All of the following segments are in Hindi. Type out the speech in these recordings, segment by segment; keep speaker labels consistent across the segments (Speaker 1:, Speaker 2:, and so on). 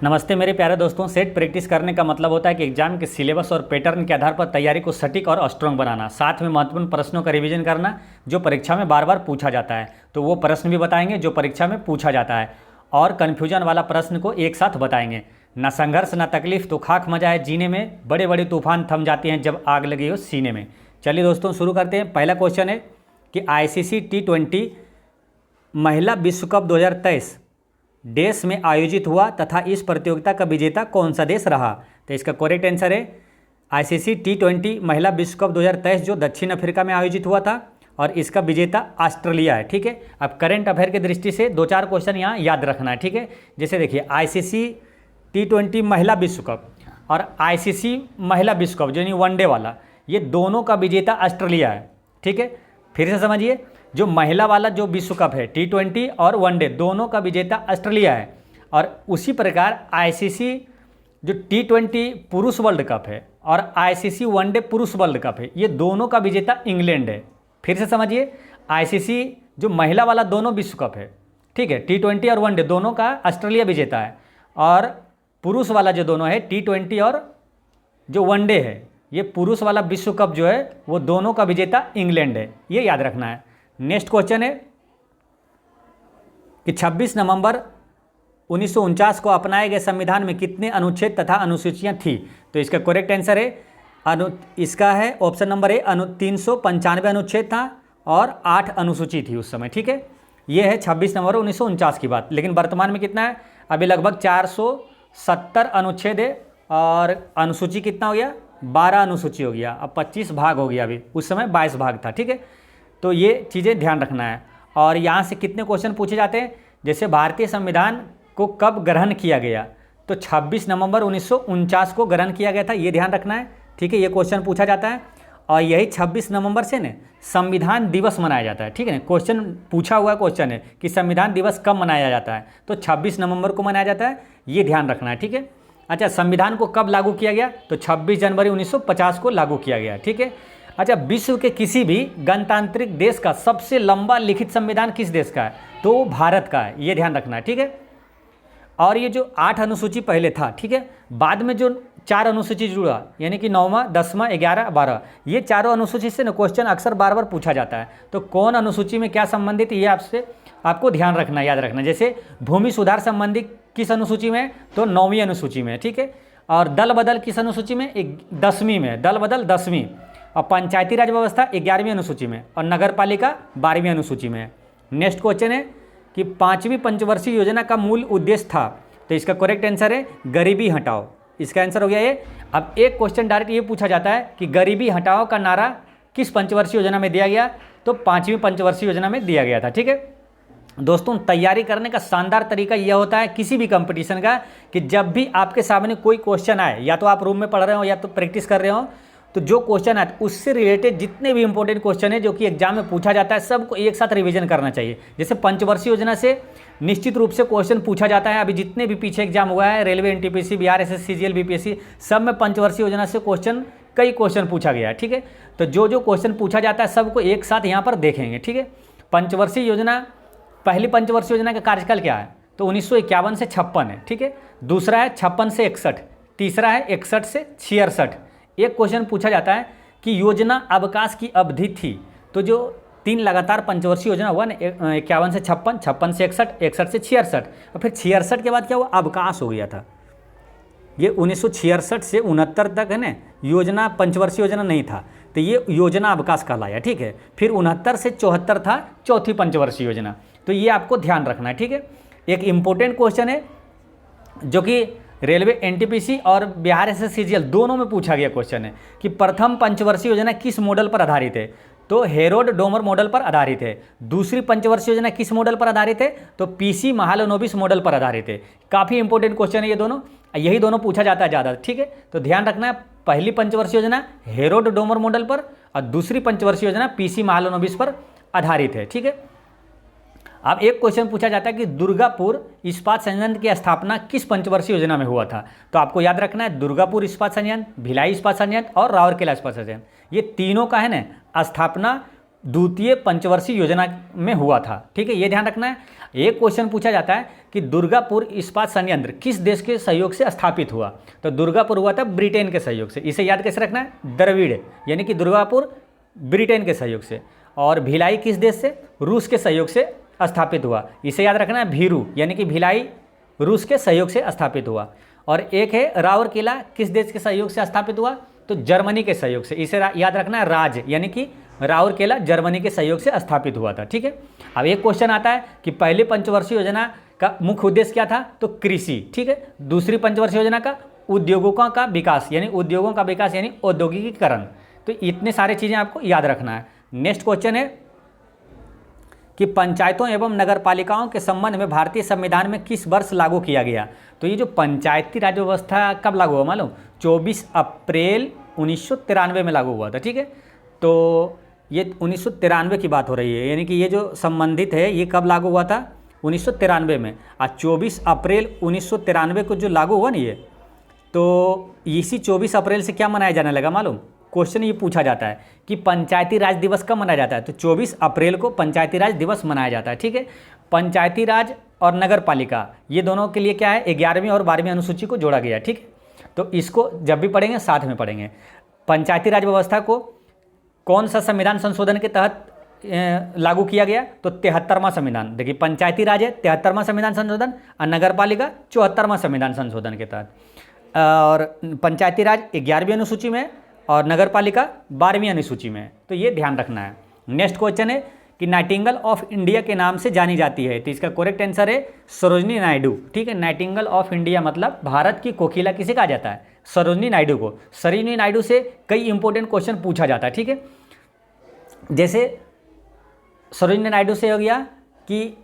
Speaker 1: नमस्ते मेरे प्यारे दोस्तों। सेट प्रैक्टिस करने का मतलब होता है कि एग्जाम के सिलेबस और पैटर्न के आधार पर तैयारी को सटीक और स्ट्रॉन्ग बनाना, साथ में महत्वपूर्ण प्रश्नों का रिवीजन करना जो परीक्षा में बार बार पूछा जाता है। तो वो प्रश्न भी बताएंगे जो परीक्षा में पूछा जाता है और कन्फ्यूजन वाला प्रश्न को एक साथ बताएंगे। ना संघर्ष ना तकलीफ तो खाक मजा है जीने में, बड़े बड़े तूफान थम जाते हैं जब आग लगी हो सीने में। चलिए दोस्तों शुरू करते हैं। पहला क्वेश्चन है कि ICC T20 महिला विश्व कप 2023 देश में आयोजित हुआ तथा इस प्रतियोगिता का विजेता कौन सा देश रहा। तो इसका करेक्ट आंसर है ICC T20 महिला विश्व कप 2023 जो दक्षिण अफ्रीका में आयोजित हुआ था और इसका विजेता ऑस्ट्रेलिया है। ठीक है, अब करंट अफेयर की दृष्टि से दो चार क्वेश्चन यहाँ याद रखना है। ठीक है, जैसे देखिए ICC T20 महिला विश्व कप और ICC महिला विश्व कप यानी वनडे वाला, ये दोनों का विजेता ऑस्ट्रेलिया है। ठीक है, फिर से समझिए, जो महिला वाला जो विश्व कप है T20 और वनडे दोनों का विजेता ऑस्ट्रेलिया है, और उसी प्रकार ICC जो T20 पुरुष वर्ल्ड कप है और ICC वनडे पुरुष वर्ल्ड कप है, ये दोनों का विजेता इंग्लैंड है। फिर से समझिए, ICC जो महिला वाला दोनों विश्व कप है, ठीक है, T20 और वनडे दोनों का ऑस्ट्रेलिया विजेता है, और पुरुष वाला जो दोनों है T20 और जो वनडे है, ये पुरुष वाला विश्व कप जो है वो दोनों का विजेता इंग्लैंड है। ये याद रखना है। नेक्स्ट क्वेश्चन है कि 26 नवंबर 1949 को अपनाए गए संविधान में कितने अनुच्छेद तथा अनुसूचियां थी। तो इसका करेक्ट आंसर है इसका है ऑप्शन नंबर ए 395 अनुच्छेद था और 8 अनुसूची थी उस समय। ठीक है, ये है 26 नवंबर 1949 की बात। लेकिन वर्तमान में कितना है, अभी लगभग 470 अनुच्छेद है और अनुसूची कितना हो गया, 12 अनुसूची हो गया। अब 25 भाग हो गया, अभी उस समय 22 भाग था। ठीक है, तो ये चीज़ें ध्यान रखना है। और यहाँ से कितने क्वेश्चन पूछे जाते हैं, जैसे भारतीय संविधान को कब ग्रहण किया गया, तो 26 नवंबर 1949 को ग्रहण किया गया था, ये ध्यान रखना है। ठीक है, ये क्वेश्चन पूछा जाता है और यही 26 नवंबर से न संविधान दिवस मनाया जाता है। ठीक है ना, क्वेश्चन पूछा हुआ क्वेश्चन है कि संविधान दिवस कब मनाया जाता है, तो 26 नवंबर को मनाया जाता है, ये ध्यान रखना है। ठीक है, अच्छा, संविधान को कब लागू किया गया, तो 26 जनवरी 1950 को लागू किया गया। ठीक है, अच्छा, विश्व के किसी भी गणतांत्रिक देश का सबसे लंबा लिखित संविधान किस देश का है, तो भारत का है, ये ध्यान रखना है। ठीक है, और ये जो 8 अनुसूची पहले था, ठीक है, बाद में जो 4 अनुसूची जुड़ा यानी कि 9वां 10वां 11 12, ये चारों अनुसूची से ना क्वेश्चन अक्सर बार बार पूछा जाता है। तो कौन अनुसूची में क्या संबंधित, ये आपको ध्यान रखना, याद रखना। जैसे भूमि सुधार संबंधी किस अनुसूची में, तो 9वीं अनुसूची में। ठीक है, और दल बदल किस अनुसूची में, 10वीं में, दल बदल 10वीं, और पंचायती राज व्यवस्था 11वीं अनुसूची में, और नगर पालिका 12वीं अनुसूची में। नेक्स्ट क्वेश्चन है कि 5वीं पंचवर्षीय योजना का मूल उद्देश्य था, तो इसका करेक्ट आंसर है गरीबी हटाओ। इसका आंसर हो गया ये। अब एक क्वेश्चन डायरेक्ट ये पूछा जाता है कि गरीबी हटाओ का नारा किस पंचवर्षीय योजना में दिया गया, तो 5वीं पंचवर्षीय योजना में दिया गया था। ठीक है दोस्तों, तैयारी करने का शानदार तरीका यह होता है किसी भी कंपटीशन का, कि जब भी आपके सामने कोई क्वेश्चन आए, या तो आप रूम में पढ़ रहे हो या तो प्रैक्टिस कर रहे हो, तो जो क्वेश्चन आए उससे रिलेटेड जितने भी इंपॉर्टेंट क्वेश्चन है जो कि एग्जाम में पूछा जाता है, सबको एक साथ रिवीजन करना चाहिए। जैसे पंचवर्षीय योजना से निश्चित रूप से क्वेश्चन पूछा जाता है। अभी जितने भी पीछे एग्जाम हुआ है, railway, NTPC, BRSS, CGL, BPSC, सब में पंचवर्षीय योजना से कई क्वेश्चन पूछा गया है। ठीक है, तो जो क्वेश्चन पूछा जाता है सबको एक साथ यहाँ पर देखेंगे। ठीक है, पंचवर्षीय योजना, पहली पंचवर्षीय योजना का कार्यकाल क्या है, तो 1951 से 56 है। ठीक है, दूसरा है 56 से 61, तीसरा है 61 से 66। एक क्वेश्चन पूछा जाता है कि योजना अवकाश की अवधि थी, तो जो 3 लगातार पंचवर्षीय योजना हुआ ना, 51 से 56, 56 से 61, 61 से 66, और फिर 66 के बाद क्या हुआ, अवकाश हो गया था। ये 1966 से 69 तक है ना, योजना पंचवर्षीय योजना नहीं था, तो ये योजना अवकाश कहलाया। ठीक है, फिर 69 से 74 था चौथी पंचवर्षीय योजना। तो ये आपको ध्यान रखना है। ठीक है, एक इम्पोर्टेंट क्वेश्चन है जो कि रेलवे, NTPC और BRSS, CGL दोनों में पूछा गया क्वेश्चन है कि प्रथम पंचवर्षीय योजना किस मॉडल पर आधारित है, तो हेरोड डोमर मॉडल पर आधारित है। दूसरी पंचवर्षीय योजना किस मॉडल पर आधारित है, तो PC महालनोबिस मॉडल पर आधारित है। काफ़ी इंपॉर्टेंट क्वेश्चन है ये दोनों, यही दोनों पूछा जाता है ज़्यादा। ठीक है, तो ध्यान रखना है, पहली पंचवर्षीय योजना हेरोड डोमर मॉडल पर और दूसरी पंचवर्षीय योजना PC महालनोबिस पर आधारित है। ठीक है, अब एक क्वेश्चन पूछा जाता है कि दुर्गापुर इस्पात संयंत्र की स्थापना किस पंचवर्षीय योजना में हुआ था, तो आपको याद रखना है दुर्गापुर इस्पात संयंत्र, भिलाई इस्पात संयंत्र और राउरकेला इस्पात संयंत्र, ये तीनों का है ना स्थापना द्वितीय पंचवर्षीय योजना में हुआ था। ठीक है, ये ध्यान रखना है। एक क्वेश्चन पूछा जाता है कि दुर्गापुर इस्पात संयंत्र किस देश के सहयोग से स्थापित हुआ? तो दुर्गापुर हुआ था ब्रिटेन के सहयोग से। इसे याद कैसे रखना है? द्रविड़, यानी कि दुर्गापुर ब्रिटेन के सहयोग से। और भिलाई किस देश से? रूस के सहयोग से स्थापित हुआ। इसे याद रखना है भीरू, यानी कि भिलाई रूस के सहयोग से स्थापित हुआ। और एक है राउरकेला किस देश के सहयोग से स्थापित हुआ? तो जर्मनी के सहयोग से। इसे याद रखना है राज, यानी कि राउरकेला जर्मनी के सहयोग से स्थापित हुआ था। ठीक है, अब एक क्वेश्चन आता है कि पहली पंचवर्षीय योजना का मुख्य उद्देश्य क्या था? तो कृषि। ठीक है, दूसरी पंचवर्षीय योजना का उद्योगों का विकास, यानी उद्योगों का विकास यानी औद्योगिकीकरण। तो इतने सारे चीज़ें आपको याद रखना है। नेक्स्ट क्वेश्चन है कि पंचायतों एवं नगरपालिकाओं के संबंध में भारतीय संविधान में किस वर्ष लागू किया गया? तो ये जो पंचायती राज व्यवस्था कब लागू हुआ मालूम? 24 अप्रैल 1993 में लागू हुआ था। ठीक है, तो ये 1993 की बात हो रही है, यानी कि ये जो संबंधित है ये कब लागू हुआ था? 1993 में। आज 24 अप्रैल 1993 को जो लागू हुआ नहीं है, तो इसी 24 अप्रैल से क्या मनाया जाने लगा मालूम? क्वेश्चन ये पूछा जाता है कि पंचायती राज दिवस कब मनाया जाता है? तो 24 अप्रैल को पंचायती राज दिवस मनाया जाता है। ठीक है, पंचायती राज और नगर पालिका ये दोनों के लिए क्या है? 11वीं और 12वीं अनुसूची को जोड़ा गया है। ठीक है, तो इसको जब भी पढ़ेंगे साथ में पढ़ेंगे। पंचायती राज व्यवस्था को कौन सा संविधान संशोधन के तहत लागू किया गया? तो 73वां संविधान। देखिए, पंचायती राज है 73वां संविधान संशोधन और नगर पालिका 74वां संविधान संशोधन के तहत। और पंचायती राज 11वीं अनुसूची में और नगर पालिका 12वीं अनुसूची में। तो ये ध्यान रखना है। नेक्स्ट क्वेश्चन है कि नाइटिंगेल ऑफ इंडिया के नाम से जानी जाती है? तो इसका करेक्ट आंसर है सरोजनी नायडू। ठीक है, नाइटिंगेल ऑफ इंडिया मतलब भारत की कोकिला किसे कहा जाता है? सरोजनी नायडू को। सरोजनी नायडू से कई इंपॉर्टेंट क्वेश्चन पूछा जाता है। ठीक है, जैसे सरोजनी नायडू से हो गया कि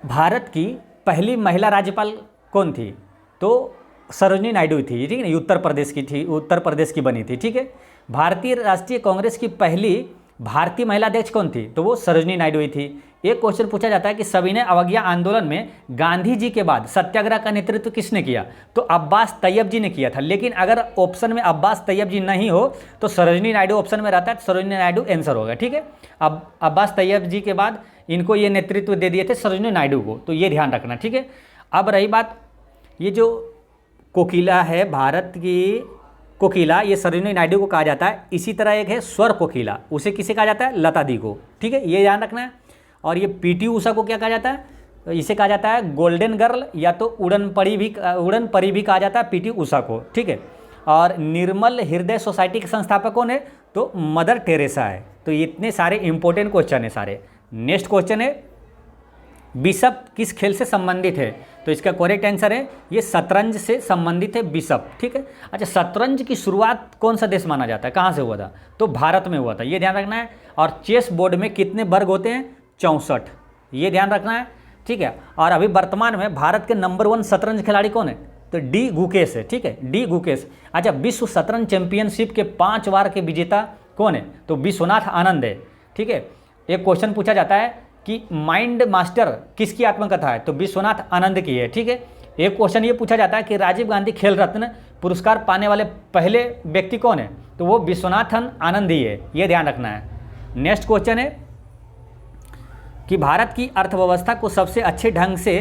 Speaker 1: भारत की पहली महिला राज्यपाल कौन थी? तो सरोजनी नायडू थी। ठीक है, ये उत्तर प्रदेश की थी, उत्तर प्रदेश की बनी थी। ठीक है, भारतीय राष्ट्रीय कांग्रेस की पहली भारतीय महिला अध्यक्ष कौन थी? तो वो सरोजनी नायडू ही थी। एक क्वेश्चन पूछा जाता है कि सविनय अवज्ञा आंदोलन में गांधी जी के बाद सत्याग्रह का नेतृत्व किसने किया? तो अब्बास तैयब जी ने किया था। लेकिन अगर ऑप्शन में अब्बास तैयब जी नहीं हो तो सरोजनी नायडू ऑप्शन में रहता है, सरोजनी नायडू आंसर होगा। ठीक है, अब अब्बास तैयब जी के बाद इनको ये नेतृत्व दे दिए थे सरोजनी नायडू को, तो ये ध्यान रखना। ठीक है, अब रही बात ये जो कोकिला है भारत की कोकिला, ये सरोजनी नायडू को कहा जाता है। इसी तरह एक है स्वर कोकिला, उसे किसे कहा जाता है? लता दी को। ठीक है, ये ध्यान रखना है। और ये पीटी उषा को क्या कहा जाता है? तो इसे कहा जाता है गोल्डन गर्ल या तो उड़न परी भी कहा जाता है पीटी उषा को। ठीक है, और निर्मल हृदय सोसाइटी के संस्थापक कौन है? तो मदर टेरेसा है। तो इतने सारे इंपॉर्टेंट क्वेश्चन है सारे। नेक्स्ट क्वेश्चन है बिशप किस खेल से संबंधित है? तो इसका करेक्ट आंसर है ये शतरंज से संबंधित है बिशप। ठीक है, अच्छा, शतरंज की शुरुआत कौन सा देश माना जाता है? कहाँ से हुआ था? तो भारत में हुआ था, ये ध्यान रखना है। और चेस बोर्ड में कितने वर्ग होते हैं? 64, ये ध्यान रखना है। ठीक है, और अभी वर्तमान में भारत के नंबर 1 शतरंज खिलाड़ी कौन है? तो डी गुकेश है। ठीक है, डी गुकेश। अच्छा, विश्व शतरंज चैंपियनशिप के 5 बार के विजेता कौन है? तो विश्वनाथ आनंद है। ठीक है, एक क्वेश्चन पूछा जाता है कि माइंड मास्टर किसकी आत्मकथा है? तो विश्वनाथ आनंद की है। ठीक है, एक क्वेश्चन ये पूछा जाता है कि राजीव गांधी खेल रत्न पुरस्कार पाने वाले पहले व्यक्ति कौन है? तो वो विश्वनाथन आनंद ही है, ये ध्यान रखना है। नेक्स्ट क्वेश्चन है कि भारत की अर्थव्यवस्था को सबसे अच्छे ढंग से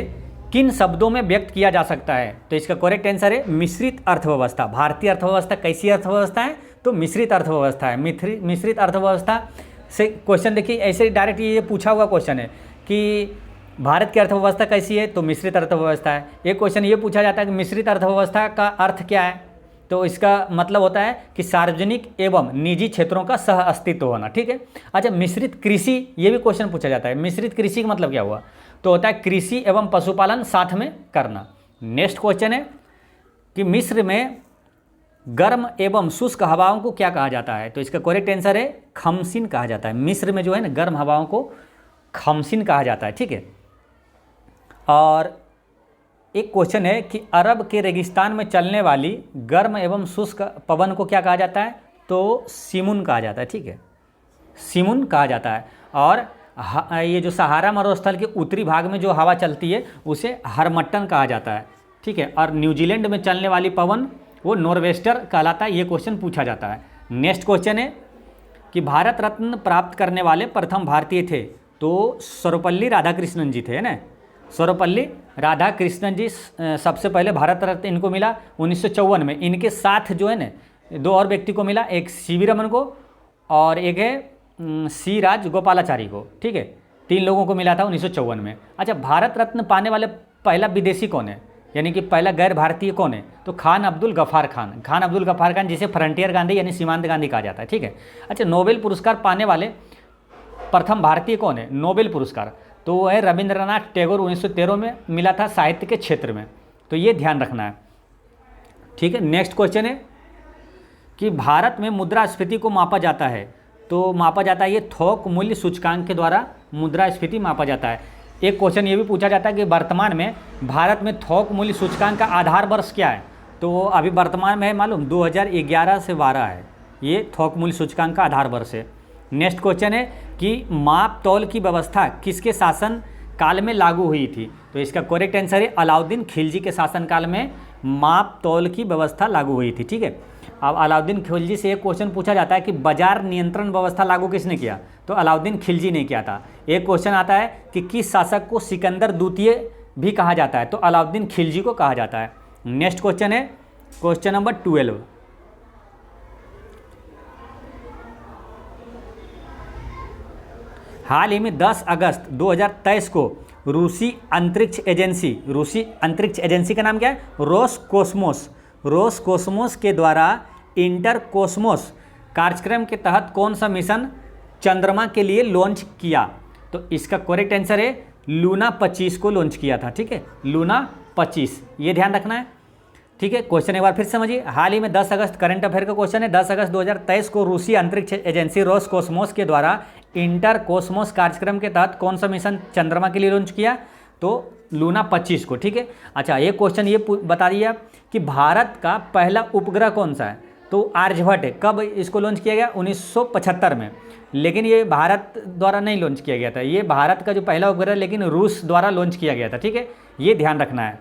Speaker 1: किन शब्दों में व्यक्त किया जा सकता है? तो इसका करेक्ट आंसर है मिश्रित अर्थव्यवस्था। भारतीय अर्थव्यवस्था कैसी अर्थव्यवस्था है? तो मिश्रित अर्थव्यवस्था है। मिश्रित अर्थव्यवस्था से क्वेश्चन देखिए, ऐसे डायरेक्ट ये पूछा हुआ क्वेश्चन है कि भारत की अर्थव्यवस्था कैसी है? तो मिश्रित अर्थव्यवस्था है। एक क्वेश्चन ये पूछा जाता है कि मिश्रित अर्थव्यवस्था का अर्थ क्या है? तो इसका मतलब होता है कि सार्वजनिक एवं निजी क्षेत्रों का सह अस्तित्व होना। ठीक है, अच्छा, मिश्रित कृषि, ये भी क्वेश्चन पूछा जाता है। मिश्रित कृषि का मतलब क्या हुआ? तो होता है कृषि एवं पशुपालन साथ में करना। नेक्स्ट क्वेश्चन है कि मिस्र में गर्म एवं शुष्क हवाओं को क्या कहा जाता है? तो इसका करेक्ट आंसर है खमसिन कहा जाता है। मिस्र में जो है ना गर्म हवाओं को खमसिन कहा जाता है। ठीक है, और एक क्वेश्चन है कि अरब के रेगिस्तान में चलने वाली गर्म एवं शुष्क पवन को क्या कहा जाता है? तो सिमुन कहा जाता है। ठीक है, सिमुन कहा जाता है। और ये जो सहारा मरुस्थल के उत्तरी भाग में जो हवा चलती है उसे हरमट्टन कहा जाता है। ठीक है, और न्यूजीलैंड में चलने वाली पवन वो नॉर्वेस्टर कहलाता है। ये क्वेश्चन पूछा जाता है। नेक्स्ट क्वेश्चन है कि भारत रत्न प्राप्त करने वाले प्रथम भारतीय थे, तो सर्वपल्ली राधाकृष्णन जी थे, है ना। सर्वपल्ली राधाकृष्णन जी सबसे पहले भारत रत्न इनको मिला 1954 में। इनके साथ जो है ना 2 और व्यक्ति को मिला, एक सीवी रमन को और एक है सी राज गोपालाचारी को, ठीक है। 3 लोगों को मिला था 1954 में। अच्छा, भारत रत्न पाने वाले पहला विदेशी कौन है, यानी कि पहला गैर भारतीय कौन है, तो खान अब्दुल गफ्फार खान। खान अब्दुल गफ्फार खान, जिसे फ्रंटियर गांधी यानी सीमांत गांधी कहा जाता है, ठीक है। अच्छा, नोबेल पुरस्कार पाने वाले प्रथम भारतीय कौन है, नोबेल पुरस्कार, तो वो है रविंद्रनाथ टैगोर। 1913 में मिला था साहित्य के क्षेत्र में, तो ये ध्यान रखना है, ठीक है। नेक्स्ट क्वेश्चन है कि भारत में मुद्रास्फीति को मापा जाता है, तो मापा जाता है ये थोक मूल्य सूचकांक के द्वारा मुद्रास्फीति मापा जाता है। एक क्वेश्चन ये भी पूछा जाता है कि वर्तमान में भारत में थोक मूल्य सूचकांक का आधार वर्ष क्या है, तो अभी वर्तमान में है मालूम 2011 से 12 है, ये थोक मूल्य सूचकांक का आधार वर्ष है। नेक्स्ट क्वेश्चन है कि माप तौल की व्यवस्था किसके शासन काल में लागू हुई थी, तो इसका करेक्ट आंसर है अलाउद्दीन खिलजी के शासनकाल में माप तौल की व्यवस्था लागू हुई थी, ठीक है। अब अलाउद्दीन खिलजी से एक क्वेश्चन पूछा जाता है कि बाजार नियंत्रण व्यवस्था लागू किसने किया, तो अलाउद्दीन खिलजी ने किया था। एक क्वेश्चन आता है कि किस शासक को सिकंदर द्वितीय भी कहा जाता है, तो अलाउद्दीन खिलजी को कहा जाता है। नेक्स्ट क्वेश्चन है क्वेश्चन नंबर 12। हाल ही में 10 अगस्त 2023 को रूसी अंतरिक्ष एजेंसी का नाम क्या है, रोसकोसमोस के द्वारा इंटरकोसमोस कार्यक्रम के तहत कौन सा मिशन चंद्रमा के लिए लॉन्च किया, तो इसका करेक्ट आंसर है लूना 25 को लॉन्च किया था, ठीक है, लूना 25, ये ध्यान रखना है, ठीक है। क्वेश्चन एक बार फिर समझिए। हाल ही में 10 अगस्त करंट अफेयर का क्वेश्चन है, 10 अगस्त 2023 को रूसी अंतरिक्ष एजेंसी रोसकोसमोस के द्वारा इंटरकोसमोस कार्यक्रम के तहत कौन सा मिशन चंद्रमा के लिए लॉन्च किया, तो लूना 25 को, ठीक है। अच्छा, एक क्वेश्चन ये बता दिया कि भारत का पहला उपग्रह कौन सा है, तो आर्यभट्ट है। कब इसको लॉन्च किया गया, 1975 में, लेकिन ये भारत द्वारा नहीं लॉन्च किया गया था, ये भारत का जो पहला उपग्रह लेकिन रूस द्वारा लॉन्च किया गया था, ठीक है, ये ध्यान रखना है,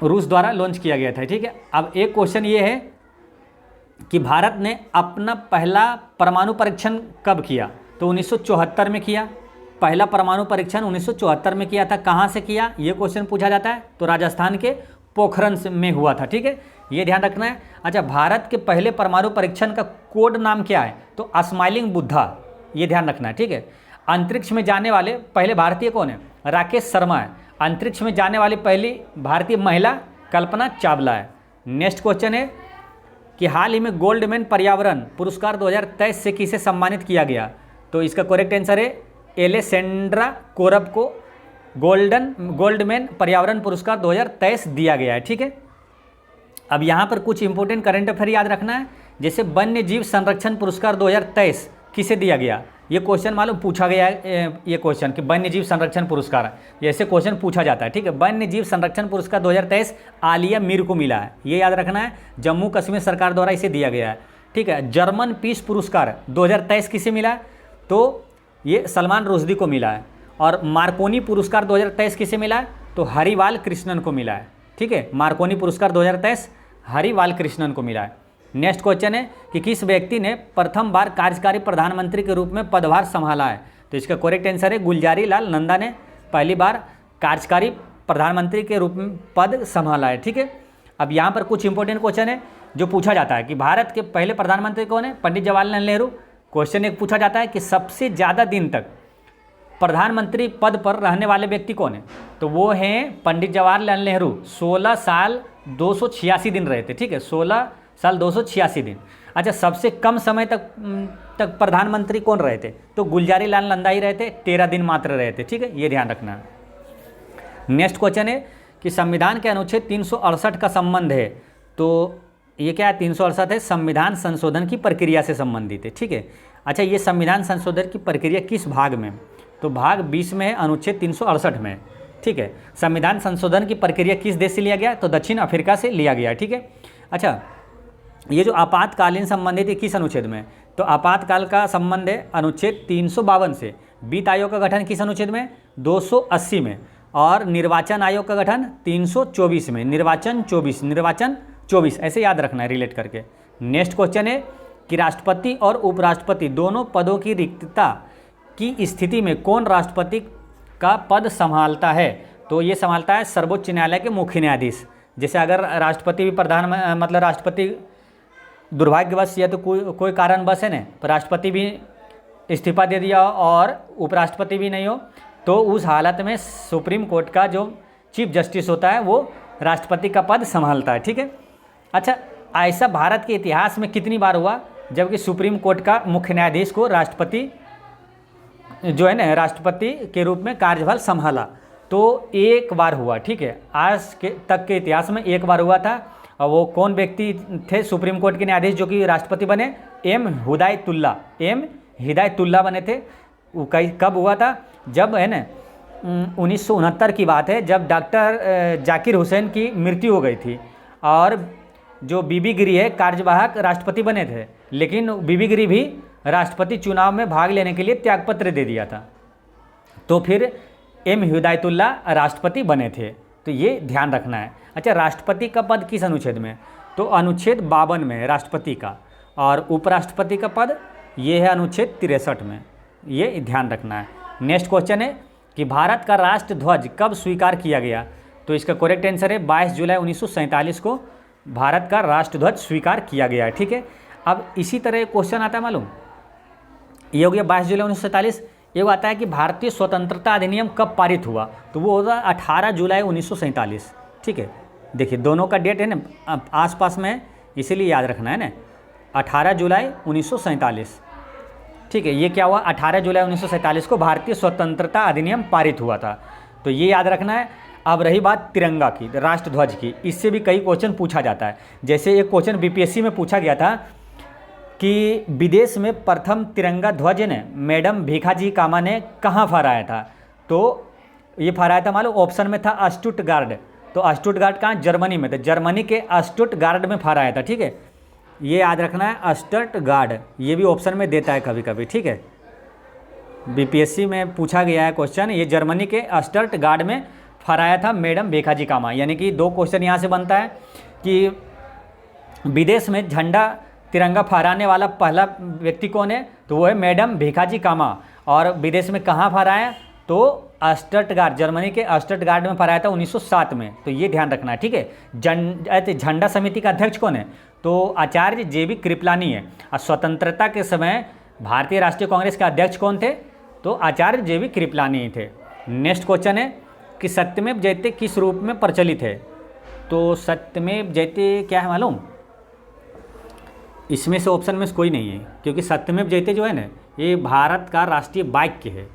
Speaker 1: रूस द्वारा लॉन्च किया गया था, ठीक है। अब एक क्वेश्चन ये है कि भारत ने अपना पहला परमाणु परीक्षण कब किया, तो 1974 में किया। पहला परमाणु परीक्षण 1974 में किया था, कहाँ से किया, ये क्वेश्चन पूछा जाता है, तो राजस्थान के पोखरण में हुआ था, ठीक है, ये ध्यान रखना है। अच्छा, भारत के पहले परमाणु परीक्षण का कोड नाम क्या है, तो स्माइलिंग बुद्धा, ये ध्यान रखना है, ठीक है। अंतरिक्ष में जाने वाले पहले भारतीय कौन है, राकेश शर्मा है। अंतरिक्ष में जाने वाली पहली भारतीय महिला कल्पना चावला है। नेक्स्ट क्वेश्चन है कि हाल ही में गोल्डमैन पर्यावरण पुरस्कार 2023 से किसे सम्मानित किया गया, तो इसका करेक्ट आंसर है एलेसेंड्रा कोरब को गोल्डमैन पर्यावरण पुरस्कार 2023 दिया गया है, ठीक है। अब यहाँ पर कुछ इंपॉर्टेंट करंट अफेयर याद रखना है, जैसे वन्य जीव संरक्षण पुरस्कार 2023 किसे दिया गया, ये क्वेश्चन मालूम पूछा गया है, ये क्वेश्चन कि वन्य जीव संरक्षण पुरस्कार, ऐसे क्वेश्चन पूछा जाता है, ठीक है। वन्य जीव संरक्षण पुरस्कार 2023 आलिया मीर को मिला है, ये याद रखना है, जम्मू कश्मीर सरकार द्वारा इसे दिया गया है, ठीक है। जर्मन पीस पुरस्कार 2023 किसे मिला, तो ये सलमान रुश्दी को मिला है। और मार्कोनी पुरस्कार 2023 किसे मिला है, तो हरिवाल कृष्णन को मिला है, ठीक है। मार्कोनी पुरस्कार 2023 हरिवाल कृष्णन को मिला है। नेक्स्ट क्वेश्चन है कि किस व्यक्ति ने प्रथम बार कार्यकारी प्रधानमंत्री के रूप में पदभार संभाला है, तो इसका करेक्ट आंसर है गुलजारी लाल नंदा ने पहली बार कार्यकारी प्रधानमंत्री के रूप में पद संभाला है, ठीक है। अब यहाँ पर कुछ इंपॉर्टेंट क्वेश्चन है जो पूछा जाता है कि भारत के पहले प्रधानमंत्री कौन है, पंडित जवाहरलाल नेहरू। क्वेश्चन एक पूछा जाता है कि सबसे ज़्यादा दिन तक प्रधानमंत्री पद पर रहने वाले व्यक्ति कौन है, तो वो हैं पंडित जवाहरलाल नेहरू, 16 साल 286 दिन रहे थे, ठीक है, 16 साल 286 दिन। अच्छा, सबसे कम समय तक प्रधानमंत्री कौन रहे थे, तो गुलजारी लाल नंदा ही रहे थे, 13 दिन मात्र रहे थे, ठीक है, ये ध्यान रखना है। नेक्स्ट क्वेश्चन है कि संविधान के अनुच्छेद 368 का संबंध है, तो ये क्या है, 368 है संविधान संशोधन की प्रक्रिया से संबंधित है, ठीक है। अच्छा, ये संविधान संशोधन की प्रक्रिया किस भाग में, तो भाग 20 में है, अनुच्छेद 368 में, ठीक है। संविधान संशोधन की प्रक्रिया किस देश से लिया गया, तो दक्षिण अफ्रीका से लिया गया, ठीक है। अच्छा, ये जो आपातकालीन संबंधित है किस अनुच्छेद में, तो आपातकाल का संबंध है अनुच्छेद 352 से। वित्त आयोग का गठन किस अनुच्छेद में, 280 में। और निर्वाचन आयोग का गठन 324 में, निर्वाचन 24 ऐसे याद रखना है रिलेट करके। नेक्स्ट क्वेश्चन है कि राष्ट्रपति और उपराष्ट्रपति दोनों पदों की रिक्तता की स्थिति में कौन राष्ट्रपति का पद संभालता है? तो ये संभालता है सर्वोच्च न्यायालय के मुख्य न्यायाधीश। जैसे अगर राष्ट्रपति भी मतलब राष्ट्रपति दुर्भाग्यवश या तो कोई कारणवश है ना, तो राष्ट्रपति भी इस्तीफा दे दिया और उपराष्ट्रपति भी नहीं हो, तो उस हालत में सुप्रीम कोर्ट का जो चीफ जस्टिस होता है वो राष्ट्रपति का पद संभालता है। ठीक है। अच्छा, ऐसा भारत के इतिहास में कितनी बार हुआ जबकि सुप्रीम कोर्ट का मुख्य न्यायाधीश को राष्ट्रपति जो है ना, राष्ट्रपति के रूप में कार्यभार संभाला? तो एक बार हुआ। ठीक है, आज के तक के इतिहास में एक बार हुआ था। और वो कौन व्यक्ति थे सुप्रीम कोर्ट के न्यायाधीश जो कि राष्ट्रपति बने? एम हिदायतुल्ला बने थे। वो कब हुआ था? जब है ना 1969 की बात है, जब डॉक्टर जाकिर हुसैन की मृत्यु हो गई थी और जो बीबी गिरी है कार्यवाहक राष्ट्रपति बने थे, लेकिन बीबी गिरी भी राष्ट्रपति चुनाव में भाग लेने के लिए त्यागपत्र दे दिया था, तो फिर एम हिदायतुल्ला राष्ट्रपति बने थे। तो ये ध्यान रखना है। अच्छा, राष्ट्रपति का पद किस अनुच्छेद में? तो अनुच्छेद 52 में है राष्ट्रपति का, और उपराष्ट्रपति का पद ये है अनुच्छेद 63 में। ये ध्यान रखना है। नेक्स्ट क्वेश्चन है कि भारत का राष्ट्र ध्वज कब स्वीकार किया गया? तो इसका करेक्ट आंसर है 22 जुलाई 1947 को भारत का राष्ट्र ध्वज स्वीकार किया गया है। ठीक है। अब इसी तरह एक क्वेश्चन आता है, मालूम ये हो गया 22 जुलाई 1947। ये आता है कि भारतीय स्वतंत्रता अधिनियम कब पारित हुआ? तो वो होगा 18 जुलाई 1947। ठीक है, देखिए दोनों का डेट है ना आसपास में, इसीलिए याद रखना है ना, 18 जुलाई 1947। ठीक है, ये क्या हुआ? 18 जुलाई 1947 को भारतीय स्वतंत्रता अधिनियम पारित हुआ था, तो ये याद रखना है। अब रही बात तिरंगा की, राष्ट्रध्वज की, इससे भी कई क्वेश्चन पूछा जाता है। जैसे एक क्वेश्चन बीपीएससी में पूछा गया था कि विदेश में प्रथम तिरंगा ध्वज ने मैडम भीखाजी कामा ने कहाँ फहराया था? तो ये फहराया था, मालूम ऑप्शन में था स्टुटगार्ड। तो स्टुटगार्ड कहाँ? जर्मनी में। तो जर्मनी के स्टुटगार्ड में फहराया था। ठीक है, ये याद रखना है, स्टुटगार्ड। ये भी ऑप्शन में देता है कभी कभी। ठीक है, बीपीएससी में पूछा गया है क्वेश्चन, ये जर्मनी के स्टुटगार्ड में फहराया था मैडम भीखाजी कामा। यानी कि दो क्वेश्चन यहाँ से बनता है कि विदेश में झंडा तिरंगा फहराने वाला पहला व्यक्ति कौन है? तो वो है मैडम भीखाजी कामा। और विदेश में कहाँ फहराया? तो स्टुटगार्ड, जर्मनी के स्टुटगार्ड में फहराया था 1907 में। तो ये ध्यान रखना है। ठीक है। झंडा समिति का अध्यक्ष कौन है? तो आचार्य जेबी कृपलानी है। और स्वतंत्रता के समय भारतीय राष्ट्रीय कांग्रेस के अध्यक्ष कौन थे? तो आचार्य जेबी कृपलानी थे। नेक्स्ट क्वेश्चन है कि सत्यमेव जयते किस रूप में प्रचलित है? तो सत्यमेव जयते क्या है मालूम? इसमें से ऑप्शन में से कोई नहीं है, क्योंकि सत्यमेव जयते जो है ना, ये भारत का राष्ट्रीय वाक्य है।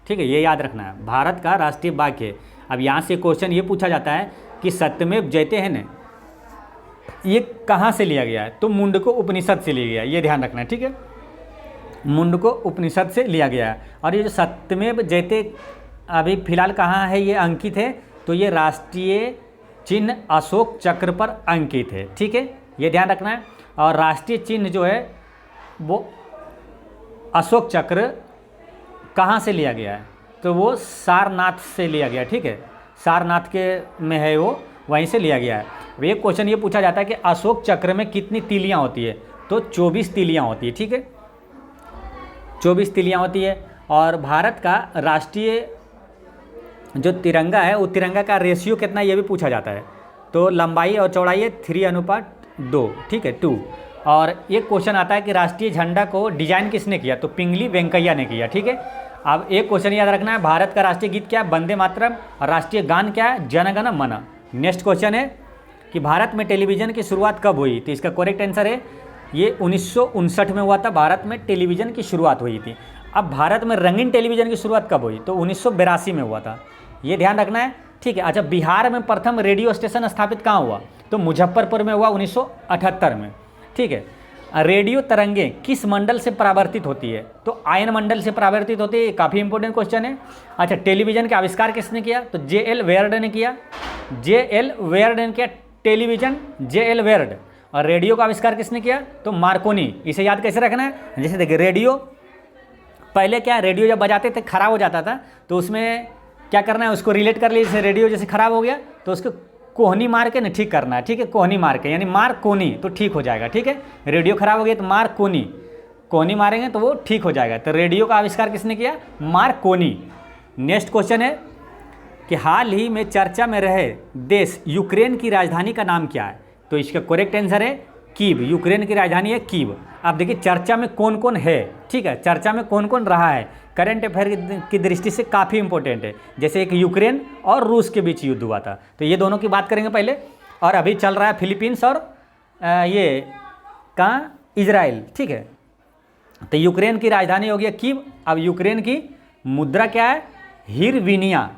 Speaker 1: ठीक है, ये याद रखना है, भारत का राष्ट्रीय वाक्य है। अब यहाँ से क्वेश्चन ये पूछा जाता है कि सत्यमेव जयते है ना, ये कहाँ से लिया गया है? तो मुंडको उपनिषद से लिया गया है। ये ध्यान रखना है। ठीक है, मुंडको उपनिषद से लिया गया है। और ये जो सत्यमेव जयते अभी फिलहाल कहाँ है ये अंकित है? तो ये राष्ट्रीय चिन्ह अशोक चक्र पर अंकित है। ठीक है, ये ध्यान रखना है। और राष्ट्रीय चिन्ह जो है वो अशोक चक्र कहाँ से लिया गया है? तो वो सारनाथ से लिया गया। ठीक है, सारनाथ के में है वो, वहीं से लिया गया है। अब एक क्वेश्चन ये पूछा जाता है कि अशोक चक्र में कितनी तीलियाँ होती है? तो 24 तीलियाँ होती है। ठीक है, 24 तीलियाँ होती है। और भारत का राष्ट्रीय जो तिरंगा है वो तिरंगा का रेशियो कितना, ये भी पूछा जाता है। तो लंबाई और चौड़ाई है 3:2। ठीक है, 2। और एक क्वेश्चन आता है कि राष्ट्रीय झंडा को डिजाइन किसने किया? तो पिंगली वेंकैया ने किया। ठीक है, अब एक क्वेश्चन याद रखना है, भारत का राष्ट्रीय गीत क्या है? वंदे मातरम। और राष्ट्रीय गान क्या है? जन गण मन। नेक्स्ट क्वेश्चन है कि भारत में टेलीविज़न की शुरुआत कब हुई? तो इसका करेक्ट आंसर है ये 1959 में हुआ था, भारत में टेलीविज़न की शुरुआत हुई थी। अब भारत में रंगीन टेलीविज़न की शुरुआत कब हुई? तो 1982 में हुआ था। ये ध्यान रखना है। ठीक है। अच्छा, बिहार में प्रथम रेडियो स्टेशन स्थापित कहाँ हुआ? तो मुजफ्फरपुर में हुआ 1978 में। ठीक है। रेडियो तरंगे किस मंडल से परावर्तित होती है? तो आयन मंडल से परावर्तित होती है। काफ़ी इंपॉर्टेंट क्वेश्चन है। अच्छा, टेलीविज़न का आविष्कार किसने किया? तो J.L. वेयर्ड ने किया। J.L. वेयर्ड ने किया टेलीविज़न, J.L. वेयर्ड। और रेडियो का आविष्कार किसने किया? तो मार्कोनी। इसे याद कैसे रखना है? जैसे देखिए, रेडियो पहले क्या, रेडियो जब बजाते थे खराब हो जाता था, तो उसमें क्या करना है, उसको रिलेट कर लीजिए। जैसे रेडियो जैसे ख़राब हो गया तो उसको कोहनी मार के ना ठीक करना है, ठीक है, कोहनी मार के, यानी मार कोनी तो ठीक हो जाएगा, ठीक है। रेडियो खराब हो गया तो मार कोनी, कोहनी मारेंगे तो वो ठीक हो जाएगा। तो रेडियो का आविष्कार किसने किया? मार कोनी। नेक्स्ट क्वेश्चन है कि हाल ही में चर्चा में रहे देश यूक्रेन की राजधानी का नाम क्या है? तो इसका करेक्ट आंसर है कीव। यूक्रेन की राजधानी है कीव। आप देखिए चर्चा में कौन कौन है, ठीक है, चर्चा में कौन कौन रहा है, करंट अफेयर की दृष्टि से काफ़ी इंपॉर्टेंट है। जैसे एक यूक्रेन और रूस के बीच युद्ध हुआ था, तो ये दोनों की बात करेंगे पहले। और अभी चल रहा है फिलीपींस और ये कहाँ, इजराइल, ठीक है। तो यूक्रेन की राजधानी हो गया कीव। अब यूक्रेन की मुद्रा क्या है? हिरविनिया।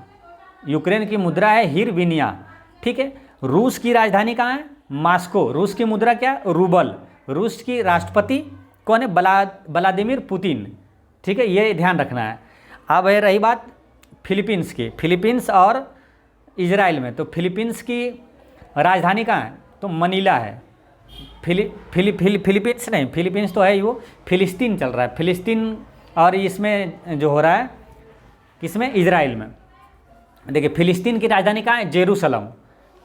Speaker 1: यूक्रेन की मुद्रा है हिरविनिया, ठीक है। रूस की राजधानी कहाँ है? मॉस्को। रूस की मुद्रा क्या? रूबल। रूस की राष्ट्रपति कौन है? व्लादिमीर पुतिन, ठीक है, ये ध्यान रखना है। अब है रही बात फिलीपींस की, फिलीपींस और इजराइल में। तो फिलीपींस की राजधानी कहाँ है? तो मनीला है। फिलीपींस नहीं, फिलीपींस तो है ही, वो फिलिस्तीन चल रहा है, फिलिस्तीन। और इसमें जो हो रहा है किसमें? इजराइल में। देखिए फिलिस्तीन की राजधानी कहाँ है? जेरूसलम।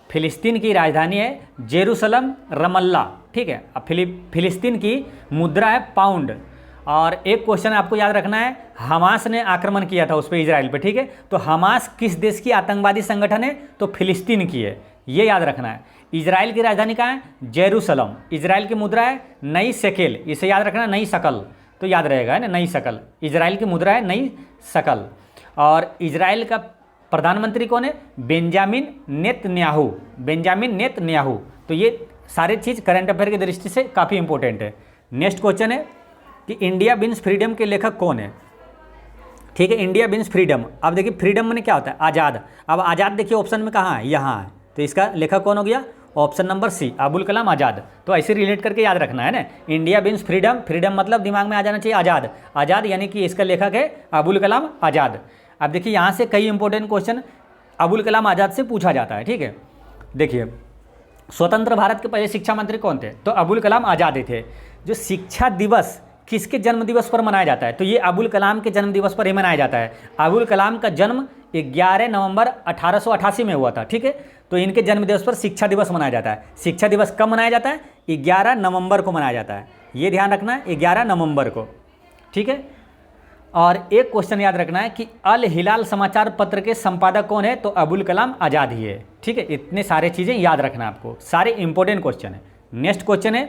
Speaker 1: फिलिस्तीन की राजधानी है जेरूसलम, रमल्ला, ठीक है। अब फिलिस्तीन की मुद्रा है पाउंड। और एक क्वेश्चन आपको याद रखना है, हमास ने आक्रमण किया था उस पर, इजराइल पे, ठीक है। तो हमास किस देश की आतंकवादी संगठन है? तो फिलिस्तीन की है, ये याद रखना है। इजराइल की राजधानी कहाँ है? जेरूसलम। इजराइल की मुद्रा है नई शेकेल, इसे याद रखना, नई शकल, तो याद रहेगा है ना, नई शकल। इजराइल की मुद्रा है नई शकल। और इजराइल का प्रधानमंत्री कौन है? Benjamin Netanyahu. Benjamin Netanyahu. तो ये सारे चीज़ करंट अफेयर की दृष्टि से काफ़ी इंपॉर्टेंट है। नेक्स्ट क्वेश्चन है कि इंडिया विंस फ्रीडम के लेखक कौन है? ठीक है, इंडिया विंस फ्रीडम। अब देखिए फ्रीडम में क्या होता है? आज़ाद। अब आज़ाद देखिए ऑप्शन में कहाँ है? यहाँ है। तो इसका लेखक कौन हो गया? Option number C, Abul Kalam Azad. तो ऐसे रिलेट करके याद रखना है ना, इंडिया विंस फ्रीडम। फ्रीडम मतलब दिमाग में आ जाना चाहिए आज़ाद। आज़ाद यानी कि इसका लेखक है अबुल कलाम आज़ाद। अब देखिए यहाँ से कई इंपॉर्टेंट क्वेश्चन अबुल कलाम आज़ाद से पूछा जाता है, ठीक है। देखिए स्वतंत्र भारत के पहले शिक्षा मंत्री कौन थे? तो अबुल कलाम आज़ाद ही थे। जो शिक्षा दिवस किसके जन्म दिवस पर मनाया जाता है? तो ये अबुल कलाम के जन्म दिवस पर ही मनाया जाता है। अबुल कलाम का जन्म 11 नवंबर 1888 में हुआ था, ठीक है। तो इनके जन्म दिवस पर शिक्षा दिवस मनाया जाता है। शिक्षा दिवस कब मनाया जाता है? 11 नवंबर को मनाया जाता है, ये ध्यान रखना है, 11 नवंबर को, ठीक है। और एक क्वेश्चन याद रखना है कि अल हिलाल समाचार पत्र के संपादक कौन है? तो अबुल कलाम आज़ाद ही है, ठीक है। इतने सारे चीज़ें याद रखना है आपको, सारे इंपॉर्टेंट क्वेश्चन है। नेक्स्ट क्वेश्चन है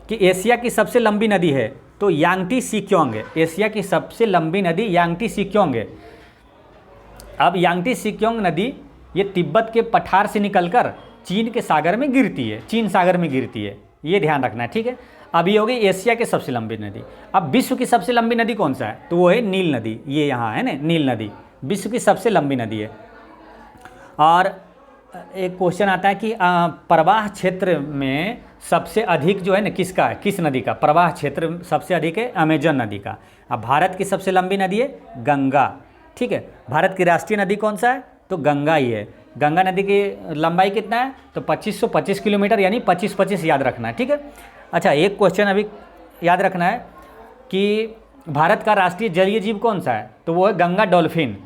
Speaker 1: कि एशिया की सबसे लंबी नदी है? तो यांगटी सिक्योंग है। एशिया की सबसे लंबी नदी यांगटी सिक्योंग है। अब यांगटी सिक्योंग नदी ये तिब्बत के पठार से निकलकर चीन के सागर में गिरती है, चीन सागर में गिरती है, ये ध्यान रखना है, ठीक है। अब ये हो गई एशिया की सबसे लंबी नदी। अब विश्व की सबसे लंबी नदी कौन सा है? तो वो है नील नदी, ये यहाँ है ना, नील नदी विश्व की सबसे लंबी नदी है। और एक क्वेश्चन आता है कि प्रवाह क्षेत्र में सबसे अधिक जो है ना किसका है, किस नदी का प्रवाह क्षेत्र सबसे अधिक है? अमेजन नदी का। अब भारत की सबसे लंबी नदी है गंगा, ठीक है। भारत की राष्ट्रीय नदी कौन सा है? तो गंगा ही है। गंगा नदी की लंबाई कितना है? तो 2525 किलोमीटर, यानी 25-25 याद रखना है, ठीक है। अच्छा एक क्वेश्चन अभी याद रखना है कि भारत का राष्ट्रीय जलीय जीव कौन सा है? तो वो है गंगा डॉल्फिन।